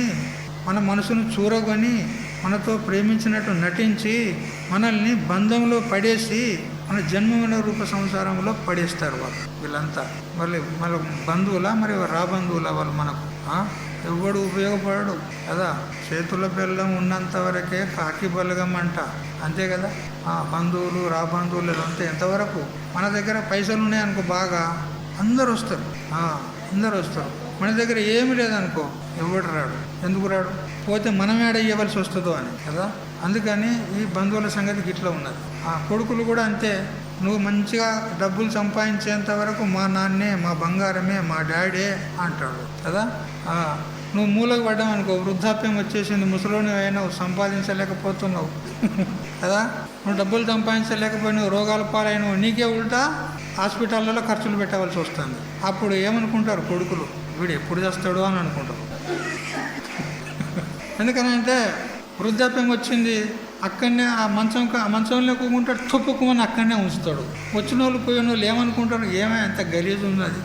మన మనసును చూరగొని మనతో ప్రేమించినట్టు నటించి మనల్ని బంధంలో పడేసి మన జన్మమైన రూప సంసారంలో పడేస్తారు వాళ్ళు. వీళ్ళంతా మళ్ళీ మన బంధువులా మరి రాబంధువులా వాళ్ళు మనకు? ఎవడు ఉపయోగపడడు కదా. చేతుల బెల్లం ఉన్నంత వరకే కాకి బలగం అంట, అంతే కదా. బంధువులు రాబంధువులు అంతే. ఎంతవరకు మన దగ్గర పైసలు ఉన్నాయనుకో బాగా అందరు వస్తారు, అందరు వస్తారు. మన దగ్గర ఏమి లేదనుకో ఎవడు రాడు. ఎందుకు రాడు? పోతే మనం ఏడ ఇవ్వవలసి వస్తుందో అని కదా. అందుకని ఈ బంధువుల సంగతికి ఇట్లా ఉన్నది. కొడుకులు కూడా అంతే. నువ్వు మంచిగా డబ్బులు సంపాదించేంత వరకు మా నాన్నే, మా బంగారమే, మా డాడీ అంటాడు కదా. నువ్వు మూలకు పడ్డావు అనుకో, వృద్ధాప్యం వచ్చేసింది, ముసలోని అయినా సంపాదించలేకపోతున్నావు కదా. నువ్వు డబ్బులు సంపాదించలేకపోయినావు, రోగాల పాలైనవు, నీకే ఉల్టా హాస్పిటల్లో ఖర్చులు పెట్టవలసి వస్తుంది. అప్పుడు ఏమనుకుంటారు కొడుకులు, వీడు ఎప్పుడు చేస్తాడు అని అనుకుంటారు. ఎందుకనంటే వృద్ధాప్యం వచ్చింది, అక్కడనే ఆ మంచంలో కూకుంటాడు, తుప్పుకుమని అక్కడనే ఉంచుతాడు. వచ్చిన వాళ్ళు పోయిన వాళ్ళు ఏమనుకుంటారు, ఏమే అంత గలీజ్ ఉన్నది,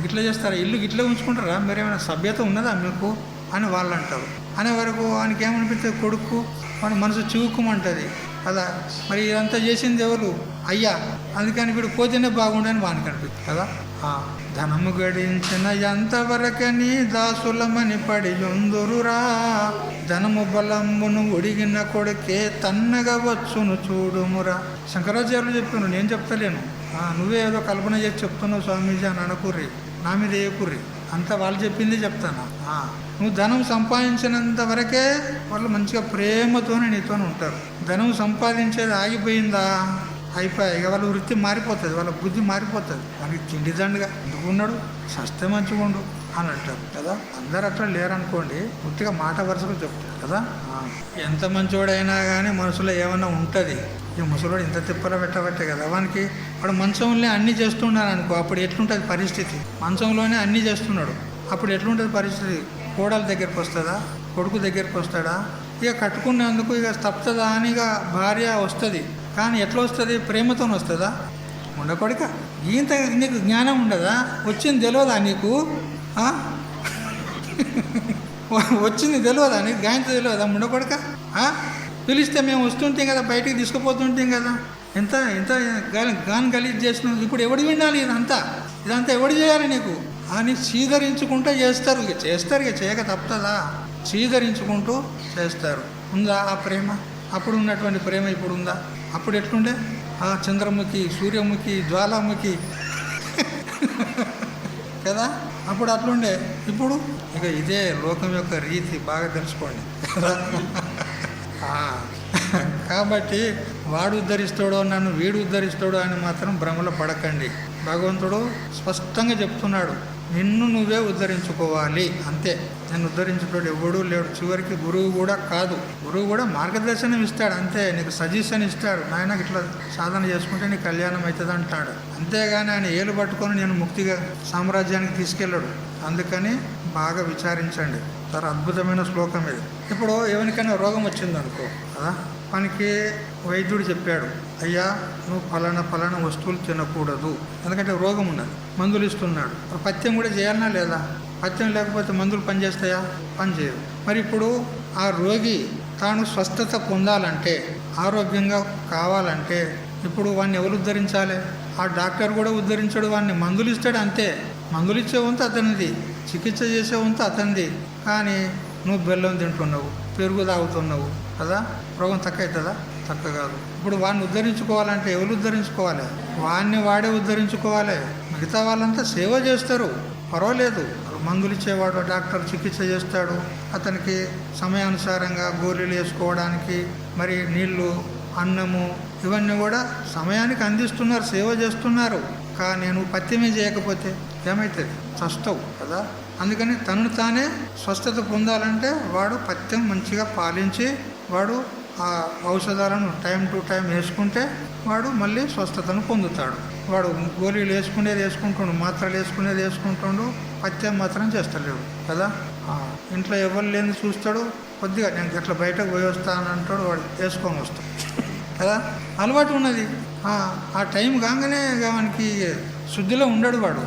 గిట్లా చేస్తారా, ఇల్లు గిట్లా ఉంచుకుంటారా, మీరేమైనా సభ్యత ఉన్నదా మీకు అని వాళ్ళు అంటారు. అనే వరకు వానికి ఏమనిపిస్తుంది, కొడుకు వాడి మనసు చివుకుమంటుంది కదా. మరి ఇదంతా చేసింది ఎవరు? అయ్యా. అందుకని వీడు పోతేనే బాగుండని వానికి అనిపిస్తుంది కదా. ధనము గడించిన ఎంతవరకని దాసులమని పడి ఉందురురా, ధనము బలమును ఒడిగిన కొడుకే తన్నగా వచ్చును చూడుమురా. శంకరాచార్యులు చెప్పాను, నేను చెప్తలేను. నువ్వే ఏదో కల్పన చేసి చెప్తున్నావు స్వామీజీ అని అనకుర్రి, నా మీద వేయకుర్రి, అంతా వాళ్ళు చెప్పింది చెప్తాను. నువ్వు ధనం సంపాదించినంత వరకే వాళ్ళు మంచిగా ప్రేమతోనే నీతోనే ఉంటారు. ధనం సంపాదించేది ఆగిపోయిందా, అయిపోయాయి. ఇక వాళ్ళ వృత్తి మారిపోతుంది, వాళ్ళ బుద్ధి మారిపోతుంది. వాళ్ళకి తిండి దండుగా ఎందుకు ఉన్నాడు, సస్తే మంచిగా ఉండు అని అంటారు కదా. అందరు అట్లా లేరనుకోండి, పూర్తిగా మాట వరుసగా చెప్తారు కదా. ఎంత మంచివాడైనా కానీ మనసులో ఏమైనా ఉంటుంది. ఈ ముసలోడు ఇంత తిప్పల పెట్టబట్టే కదా వానికి. వాడు మంచంలో అన్నీ చేస్తున్నాడు అనుకో, అప్పుడు ఎట్లుంటుంది పరిస్థితి? మంచంలోనే అన్నీ చేస్తున్నాడు, అప్పుడు ఎట్లుంటుంది పరిస్థితి? కోడల దగ్గరికి వస్తుందా, కొడుకు దగ్గరికి వస్తాడా? ఇక కట్టుకునేందుకు ఇక తప్పుతుందా అని ఇక భార్య వస్తుంది. కానీ ఎట్లా వస్తుంది? ప్రేమతో వస్తుందా? ఉండకొడుక, ఇంత నీకు జ్ఞానం ఉండదా? వచ్చింది తెలియదా నీకు? వచ్చింది తెలియదా నీకు? గాయంతో తెలియదా? ఉండకొడుక, పిలిస్తే మేము వస్తుంటాం కదా, బయటికి తీసుకుపోతుంటాం కదా. ఎంత ఎంత గాని గలీజ్ చేసినావు. ఇప్పుడు ఎవడు వినాలి ఇదంతా ఎవడు చేయాలి నీకు అని సీదరించుకుంటూ చేస్తారు. ఇక చేస్తారు, ఇక చేయక తప్పుతుందా? సీదరించుకుంటూ చేస్తారు. ఉందా ఆ ప్రేమ? అప్పుడు ఉన్నటువంటి ప్రేమ ఇప్పుడు ఉందా? అప్పుడు ఎట్లుండే? చంద్రముఖి, సూర్యముఖి, జ్వాలాముఖి కదా, అప్పుడు అట్లుండే. ఇప్పుడు ఇక ఇదే లోకం యొక్క రీతి, బాగా తెలుసుకోండి కదా. కాబట్టి వాడు ఉద్ధరిస్తాడో నన్ను వీడు ఉద్ధరిస్తాడో అని మాత్రం భ్రమలో పడకండి. భగవంతుడు స్పష్టంగా చెప్తున్నాడు, నిన్ను నువ్వే ఉద్ధరించుకోవాలి అంతే. నేను ఉద్ధరించేటోడు ఎవడూ లేడు. చివరికి గురువు కూడా కాదు, గురువు కూడా మార్గదర్శనం ఇస్తాడు అంతే, నీకు సజెషన్ ఇస్తాడు. నాయన ఇట్లా సాధన చేసుకుంటే నీకు కళ్యాణం అవుతుంది అంటాడు. అంతేగాని ఆయన ఏలు పట్టుకొని నేను ముక్తిగా సామ్రాజ్యానికి తీసుకెళ్ళాడు. అందుకని బాగా విచారించండి. చాలా అద్భుతమైన శ్లోకం ఇది. ఇప్పుడు ఎవరికైనా రోగం వచ్చిందనుకో కదా, మనకి వైద్యుడు చెప్పాడు, అయ్యా నువ్వు ఫలానా వస్తువులు తినకూడదు, ఎందుకంటే రోగం ఉన్నది. మందులు ఇస్తున్నాడు. పథ్యం కూడా చేయాలన్నా లేదా? పథ్యం లేకపోతే మందులు పనిచేస్తాయా? పనిచేయవు. మరి ఇప్పుడు ఆ రోగి తాను స్వస్థత పొందాలంటే, ఆరోగ్యంగా కావాలంటే ఇప్పుడు వాడిని ఎవరు ఉద్ధరించాలి? ఆ డాక్టర్ కూడా ఉద్ధరించాడు, వాడిని మందులు ఇస్తాడు అంతే. మందులు ఇచ్చే వంతు అతనిది, చికిత్స చేసే వంతు అతనిది. కానీ నువ్వు బెల్లం తింటున్నావు, పెరుగు తాగుతున్నావు కదా, రోగం తక్కువ అవుతుందా? తక్కువ కాదు. ఇప్పుడు వాడిని ఉద్ధరించుకోవాలంటే ఎవరు ఉద్ధరించుకోవాలి? వాడిని వాడే ఉద్ధరించుకోవాలి. మిగతా వాళ్ళంతా సేవ చేస్తారు, పర్వాలేదు. మందులు ఇచ్చేవాడు డాక్టర్ చికిత్స చేస్తాడు, అతనికి సమయానుసారంగా గోళీలు వేసుకోవడానికి మరి నీళ్లు, అన్నము ఇవన్నీ కూడా సమయానికి అందిస్తున్నారు, సేవ చేస్తున్నారు. కానీ నువ్వు పథ్యమే చేయకపోతే ఏమవుతుంది? చస్తావు కదా. అందుకని తనను తానే స్వస్థత పొందాలంటే వాడు పథ్యం మంచిగా పాలించి వాడు ఆ ఔషధాలను టైం టు టైం వేసుకుంటే వాడు మళ్ళీ స్వస్థతను పొందుతాడు. వాడు గోళీలు వేసుకుంటుండు, మాత్రలు వేసుకుంటుండు, పత్యం మాత్రం చేస్తలేడు కదా. ఇంట్లో ఎవరు లేని చూస్తాడు, కొద్దిగా నేను గట్ల బయటకు పోయి వస్తాను అంటాడు, వాడు వేసుకొని వస్తాడు కదా. అలవాటు ఉన్నది. ఆ టైం కాగానే మనకి శుద్ధిలో ఉండడు వాడు.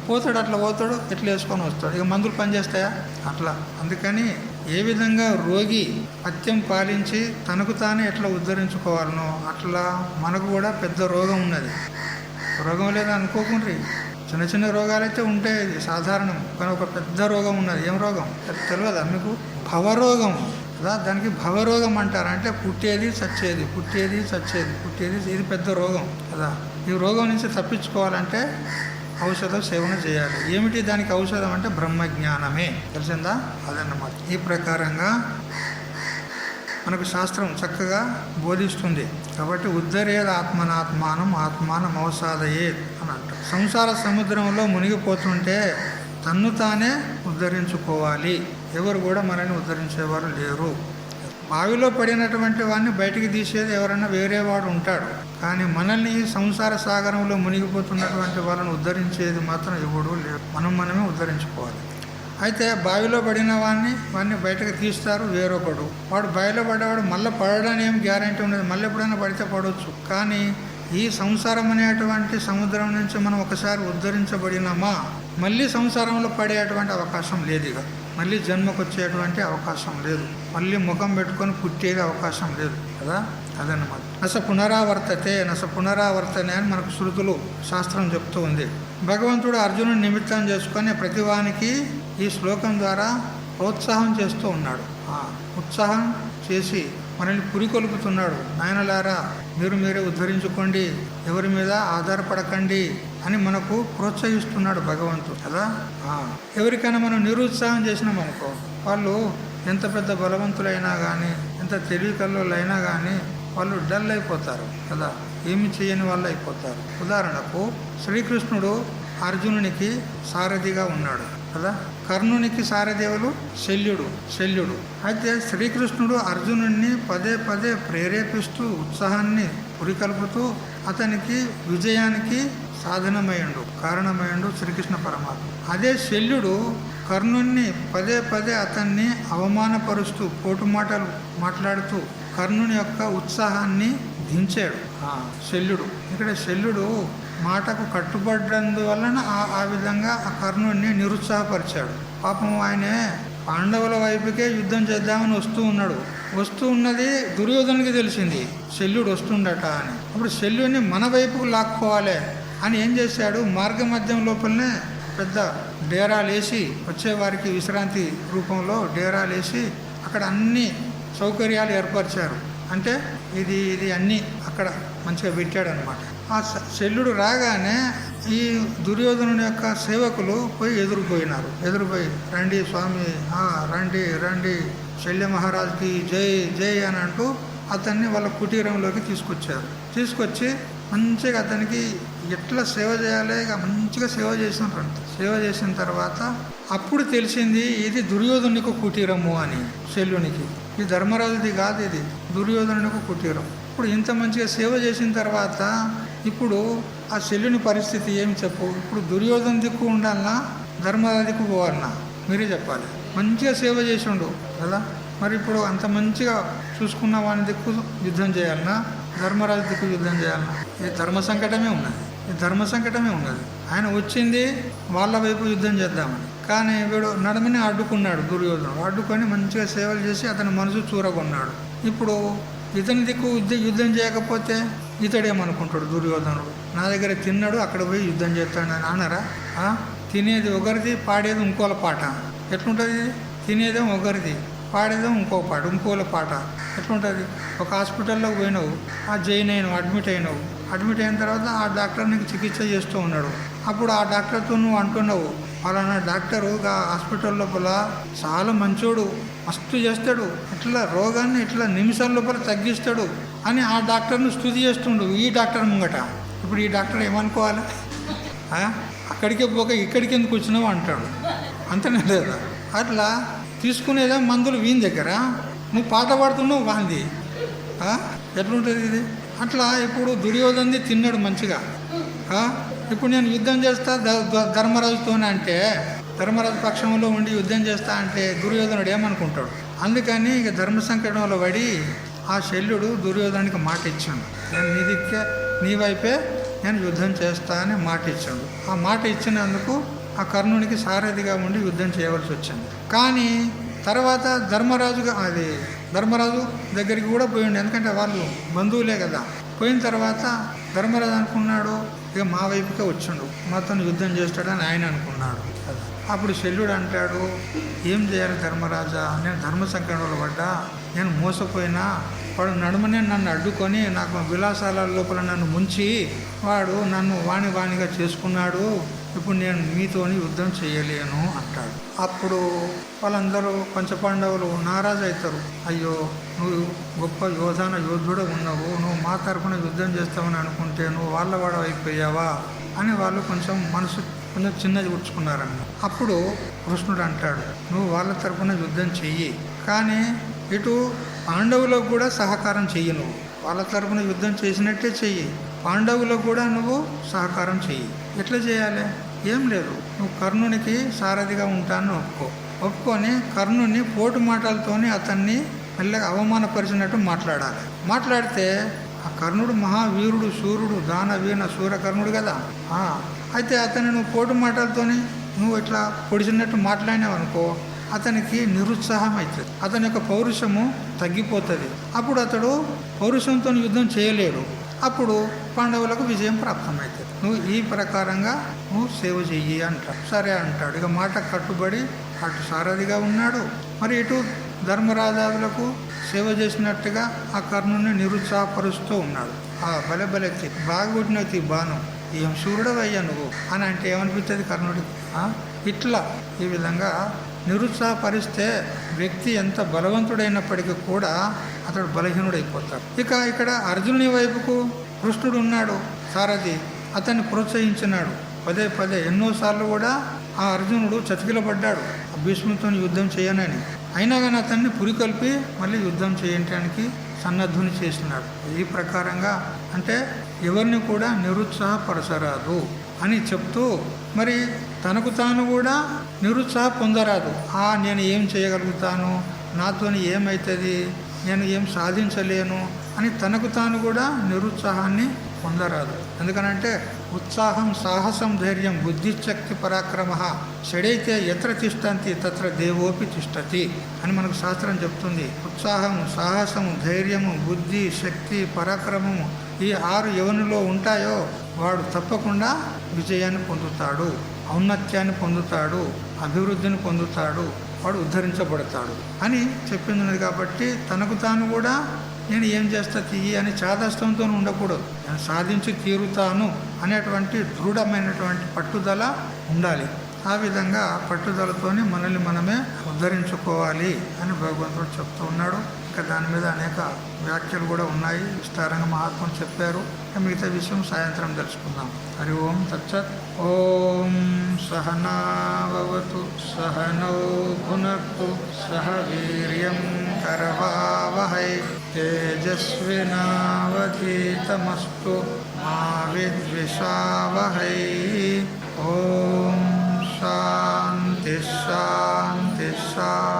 పోతాడు, అట్లా పోతాడు, ఎట్లా వేసుకొని వస్తాడు. ఇక మందులు పనిచేస్తాయా అట్లా. అందుకని ఏ విధంగా రోగి పథ్యం పాలించి తనకు తానే ఎట్లా ఉద్ధరించుకోవాలనో అట్లా మనకు కూడా పెద్ద రోగం ఉన్నది. రోగం లేదా అనుకోకుండ్రి, చిన్న చిన్న రోగాలైతే ఉంటాయి, సాధారణం. కానీ ఒక పెద్ద రోగం ఉన్నది. ఏం రోగం తెలియదా మీకు? భవరోగం కదా. దానికి భవరోగం అంటారు. అంటే పుట్టేది చచ్చేది, పుట్టేది చచ్చేది, పుట్టేది. ఇది పెద్ద రోగం కదా. ఈ రోగం నుంచి తప్పించుకోవాలంటే ఔషధ సేవన చేయాలి. ఏమిటి దానికి ఔషధం అంటే బ్రహ్మజ్ఞానమే. తెలిసిందా? అదన్నమాట. ఈ ప్రకారంగా మనకు శాస్త్రం చక్కగా బోధిస్తుంది. కాబట్టి ఉద్ధరేది ఆత్మనాత్మానం ఆత్మానం అవసాదయేత్ అని అంటారు. సంసార సముద్రంలో మునిగిపోతుంటే తన్ను తానే ఉద్ధరించుకోవాలి. ఎవరు కూడా మనల్ని ఉద్ధరించేవారు లేరు. బావిలో పడినటువంటి వాడిని బయటికి తీసేది ఎవరైనా వేరే వాడు ఉంటాడు. కానీ మనల్ని సంసార సాగరంలో మునిగిపోతున్నటువంటి వాళ్ళని ఉద్ధరించేది మాత్రం ఎవడూ లేరు. మనమే ఉద్ధరించుకోవాలి. అయితే బావిలో పడిన వాడిని బయటకు తీస్తారు వేరొకడు. వాడు బావిలో పడ్డవాడు మళ్ళీ పడడానికి ఏం గ్యారంటీ ఉండదు. మళ్ళీ ఎప్పుడైనా పడితే పడవచ్చు. కానీ ఈ సంసారం అనేటువంటి సముద్రం నుంచి మనం ఒకసారి ఉద్ధరించబడినామా మళ్ళీ సంసారంలో పడేటువంటి అవకాశం లేదు. ఇక మళ్ళీ జన్మకు వచ్చేటువంటి అవకాశం లేదు. మళ్ళీ ముఖం పెట్టుకొని పుట్టేది అవకాశం లేదు కదా. అదన్నమాట. నస పునరావర్తనే అని మనకు శృతులు శాస్త్రం చెప్తూ ఉంది. భగవంతుడు అర్జునుని నిమిత్తం చేసుకొని ప్రతివానికి ఈ శ్లోకం ద్వారా ప్రోత్సాహం చేస్తూ ఉన్నాడు. ఉత్సాహం చేసి మనల్ని పురికొల్పుతున్నాడు. నాయనలారా, మీరే ఉద్ధరించుకోండి, ఎవరి మీద ఆధారపడకండి అని మనకు ప్రోత్సహిస్తున్నాడు భగవంతుడు కదా. ఎవరికైనా మనం నిరుత్సాహం చేసినాం అనుకో, వాళ్ళు ఎంత పెద్ద బలవంతులైనా కానీ, ఎంత తెలివి కల్లోలైనా కానీ వాళ్ళు డల్ అయిపోతారు కదా. ఏమి చేయని వాళ్ళు అయిపోతారు. ఉదాహరణకు శ్రీకృష్ణుడు అర్జునునికి సారథిగా ఉన్నాడు కదా. కర్ణునికి సారథివులు శల్యుడు. అయితే శ్రీకృష్ణుడు అర్జునుడిని పదే పదే ప్రేరేపిస్తూ ఉత్సాహాన్ని పురికల్పుతూ అతనికి విజయానికి కారణమయ్యండు శ్రీకృష్ణ పరమాత్మ. అదే శల్యుడు కర్ణుణ్ణి పదే పదే అతన్ని అవమానపరుస్తూ పోటు మాటలు మాట్లాడుతూ కర్ణుని యొక్క ఉత్సాహాన్ని దించాడు శల్యుడు. ఇక్కడ శల్యుడు మాటకు కట్టుబడ్డందువలన ఆ విధంగా ఆ కర్ణుడిని నిరుత్సాహపరిచాడు. పాపం ఆయనే పాండవుల వైపుకే యుద్ధం చేద్దామని వస్తూ ఉన్నది దుర్యోధనుడికి తెలిసింది శల్యుడు వస్తుండట అని. అప్పుడు శల్యుడిని మన వైపుకు లాక్కోవాలి అని ఏం చేశాడు, మార్గ మధ్యం లోపలనే పెద్ద డేరాలేసి, వచ్చేవారికి విశ్రాంతి రూపంలో డేరాలేసి అక్కడ అన్ని సౌకర్యాలు ఏర్పరిచారు. అంటే ఇది అన్నీ అక్కడ మంచిగా పెట్టాడు అనమాట. ఆ శల్యుడు రాగానే ఈ దుర్యోధనుని యొక్క సేవకులు పోయి ఎదురుపోయి రండి స్వామి, రండి శల్య మహారాజుకి జై అని అంటూ అతన్ని వాళ్ళ కుటీరంలోకి తీసుకొచ్చి మంచిగా అతనికి ఎట్లా సేవ చేయాలి ఇక మంచిగా సేవ చేసిన తర్వాత అప్పుడు తెలిసింది ఇది దుర్యోధనునికి కుటీరము అని. శల్యునికి ఈ ధర్మరాజుది కాదు, ఇది దుర్యోధనునికి కుటీరం. ఇప్పుడు ఇంత మంచిగా సేవ చేసిన తర్వాత ఇప్పుడు ఆ శల్యుని పరిస్థితి ఏమి చెప్పు. ఇప్పుడు దుర్యోధన దిక్కు ఉండాలన్నా ధర్మరాజు దిక్కు పోవాలన్నా మీరే చెప్పాలి. మంచిగా సేవ చేసిండు కదా. మరి ఇప్పుడు అంత మంచిగా చూసుకున్న వాని దిక్కు యుద్ధం చేయాలన్నా ధర్మరాజు దిక్కు యుద్ధం చేయాలన్నా ఇది ధర్మ సంకటమే ఉన్నది. ఆయన వచ్చింది వాళ్ళ వైపు యుద్ధం చేద్దామని, కానీ వీడు నడమని అడ్డుకున్నాడు దుర్యోధనుడు. అడ్డుకొని మంచిగా సేవలు చేసి అతని మనసు చూరగొన్నాడు. ఇప్పుడు ఇతని దిక్కు యుద్ధం చేయకపోతే ఇతడేమనుకుంటాడు దుర్యోధనుడు, నా దగ్గర తిన్నాడు అక్కడ పోయి యుద్ధం చేస్తాడు అని అనరా? తినేది ఒకరిది, పాడేది ఇంకోల పాట. ఎట్లుంటుంది? తినేదేమో ఒకరిది, పాడేదేమో ఇంకోల పాట. ఎట్లుంటుంది? ఒక హాస్పిటల్లోకి పోయినావు, అడ్మిట్ అయిన తర్వాత ఆ డాక్టర్ నీకు చికిత్స చేస్తూ ఉన్నాడు. అప్పుడు ఆ డాక్టర్తో నువ్వు అంటున్నావు, ఫలానా డాక్టరు ఆ హాస్పిటల్ లోపల చాలా మంచోడు, మస్తు చేస్తాడు, ఇట్లా రోగాన్ని ఇట్లా నిమిషాల లోపల తగ్గిస్తాడు అని ఆ డాక్టర్ను స్తుతి చేస్తుండు ఈ డాక్టర్ ముంగట. ఇప్పుడు ఈ డాక్టర్ ఏమనుకోవాలి? అక్కడికే పోక ఇక్కడికి ఎందుకు వచ్చినావు అంటాడు. అంతనే లేదా? అట్లా తీసుకునేదా మందులు వీని దగ్గర, నువ్వు పాట పాడుతున్నావు వాంది. ఎట్లుంటుంది ఇది? అట్లా ఇప్పుడు దుర్యోధనది తిన్నాడు మంచిగా. ఇప్పుడు నేను యుద్ధం చేస్తా ధర్మరాజుతోనే అంటే, ధర్మరాజు పక్షంలో ఉండి యుద్ధం చేస్తా అంటే దుర్యోధనుడు ఏమనుకుంటాడు? అందుకని ఇక ధర్మ సంకటంలో పడి ఆ శల్యుడు దుర్యోధనుడికి మాట ఇచ్చాడు. నేను నీ దిక్కే నీ వైపే నేను యుద్ధం చేస్తా అని మాట ఇచ్చాడు. ఆ మాట ఇచ్చినందుకు ఆ కర్ణునికి సారథిగా ఉండి యుద్ధం చేయవలసి వచ్చింది. కానీ తర్వాత ధర్మరాజు దగ్గరికి కూడా పోయిండు. ఎందుకంటే వాళ్ళు బంధువులే కదా. పోయిన తర్వాత ధర్మరాజు అనుకున్నాడు ఇక మా వైపుకే వచ్చిండు, మాతో యుద్ధం చేస్తాడని ఆయన అనుకున్నాడు కదా. అప్పుడు శల్యుడు అంటాడు, ఏం చేయాలి ధర్మరాజా, నేను ధర్మ సంకటంలో పడ్డా, నేను మోసపోయినా, వాడు నడుమనే నన్ను అడ్డుకొని నాకు విలాసాల లోపల నన్ను ముంచి వాడు నన్ను వాణిగా చేసుకున్నాడు. ఇప్పుడు నేను మీతోని యుద్ధం చేయలేను అంటాడు. అప్పుడు వాళ్ళందరూ పంచపాండవులు నారాజు అవుతారు. అయ్యో, నువ్వు గొప్ప యోధుడు ఉన్నావు, నువ్వు మా తరఫున యుద్ధం చేస్తావని అనుకుంటే నువ్వు వాళ్ళ వాడ అయిపోయావా అని వాళ్ళు కొంచెం మనసు కొంచెం చిన్నది గుర్చుకున్నారన్న. అప్పుడు కృష్ణుడు అంటాడు, నువ్వు వాళ్ళ తరఫున యుద్ధం చెయ్యి, కానీ ఇటు పాండవులకు కూడా సహకారం చెయ్యి. నువ్వు వాళ్ళ తరఫున యుద్ధం చేసినట్టే చెయ్యి, పాండవులకు కూడా నువ్వు సహకారం చెయ్యి. ఎట్లా చేయాలి? ఏం లేదు, నువ్వు కర్ణునికి సారథిగా ఉంటానని ఒప్పుకొని కర్ణుని పోటు మాటలతోని అతన్ని మెల్లగా అవమానపరిచినట్టు మాట్లాడాలి. మాట్లాడితే ఆ కర్ణుడు మహావీరుడు, శూరుడు, దానవీన శూరకర్ణుడు కదా. అయితే అతన్ని నువ్వు పోటు మాటలతోని నువ్వు ఇట్లా పొడిచినట్టు మాట్లాడినావు అనుకో, అతనికి నిరుత్సాహం అవుతుంది, అతని యొక్క పౌరుషము తగ్గిపోతుంది. అప్పుడు అతడు పౌరుషంతో యుద్ధం చేయలేడు. అప్పుడు పాండవులకు విజయం ప్రాప్తమవుతుంది. నువ్వు ఈ ప్రకారంగా నువ్వు సేవ చెయ్యి అంటాడు. సరే అంటాడు. ఇక మాట కట్టుబడి అటు సారథిగా ఉన్నాడు, మరి ఇటు ధర్మరాజాదులకు సేవ చేసినట్టుగా ఆ కర్ణుని నిరుత్సాహపరుస్తూ ఉన్నాడు. భలే బాగా కొట్టినవి బాను, ఏం శూరుడవయ్యా నువ్వు అని అంటే ఏమనిపిస్తుంది కర్ణుడికి? ఇట్లా ఈ విధంగా నిరుత్సాహపరిస్తే వ్యక్తి ఎంత బలవంతుడైనప్పటికీ కూడా అతడు బలహీనుడైపోతాడు. ఇక్కడ అర్జునుని వైపుకు కృష్ణుడు ఉన్నాడు సారథి, అతన్ని ప్రోత్సహించినాడు పదే ఎన్నోసార్లు కూడా. ఆ అర్జునుడు చతికిలబడ్డాడు భీష్మునితో యుద్ధం చేయనని, అయినా కానీ అతన్ని పురికొల్పి మళ్ళీ యుద్ధం చేయటానికి సన్నద్ధుని చేసినాడు. ఈ ప్రకారంగా అంటే ఎవరిని కూడా నిరుత్సాహపరచరాదు అని చెప్తూ, మరి తనకు తాను కూడా నిరుత్సాహ పొందరాదు. నేను ఏం చేయగలుగుతాను, నాతోని ఏమవుతుంది, నేను ఏం సాధించలేను అని తనకు తాను కూడా నిరుత్సాహాన్ని పొందరాదు. ఎందుకనంటే ఉత్సాహం సాహసం ధైర్యం బుద్ధిశక్తి పరాక్రమ షడైతే ఎత్ర తిష్టంతి తత్ర దేవోపి తిష్టతి అని మనకు శాస్త్రం చెప్తుంది. ఉత్సాహము, సాహసము, ధైర్యము, బుద్ధి, శక్తి, పరాక్రమము ఈ 6 ఎవరిలో ఉంటాయో వాడు తప్పకుండా విజయాన్ని పొందుతాడు, ఔన్నత్యాన్ని పొందుతాడు, అభివృద్ధిని పొందుతాడు, వాడు ఉద్ధరించబడతాడు అని చెప్పింది. కాబట్టి తనకు తాను కూడా నేను ఏం చేస్తా తీయి అని చాదస్తంతో ఉండకూడదు. నేను సాధించి తీరుతాను అనేటువంటి దృఢమైనటువంటి పట్టుదల ఉండాలి. ఆ విధంగా పట్టుదలతోని మనల్ని మనమే ఉద్ధరించుకోవాలి అని భగవంతుడు చెప్తూ ఉన్నాడు. ఇంకా దాని మీద అనేక వ్యాఖ్యలు కూడా ఉన్నాయి, విస్తారంగా మహాత్ములు చెప్పారు. మిగతా విషయం సాయంత్రం తెలుసుకుందాం. హరి ఓం తచ్చత్. ఓం సహనావతు సహనౌ భునక్తు సహ వీర్యం కరవావహై తేజస్వినావధీతమస్తు మా విద్విషావహై. ఓం శాంతి శాంతి శాంతి.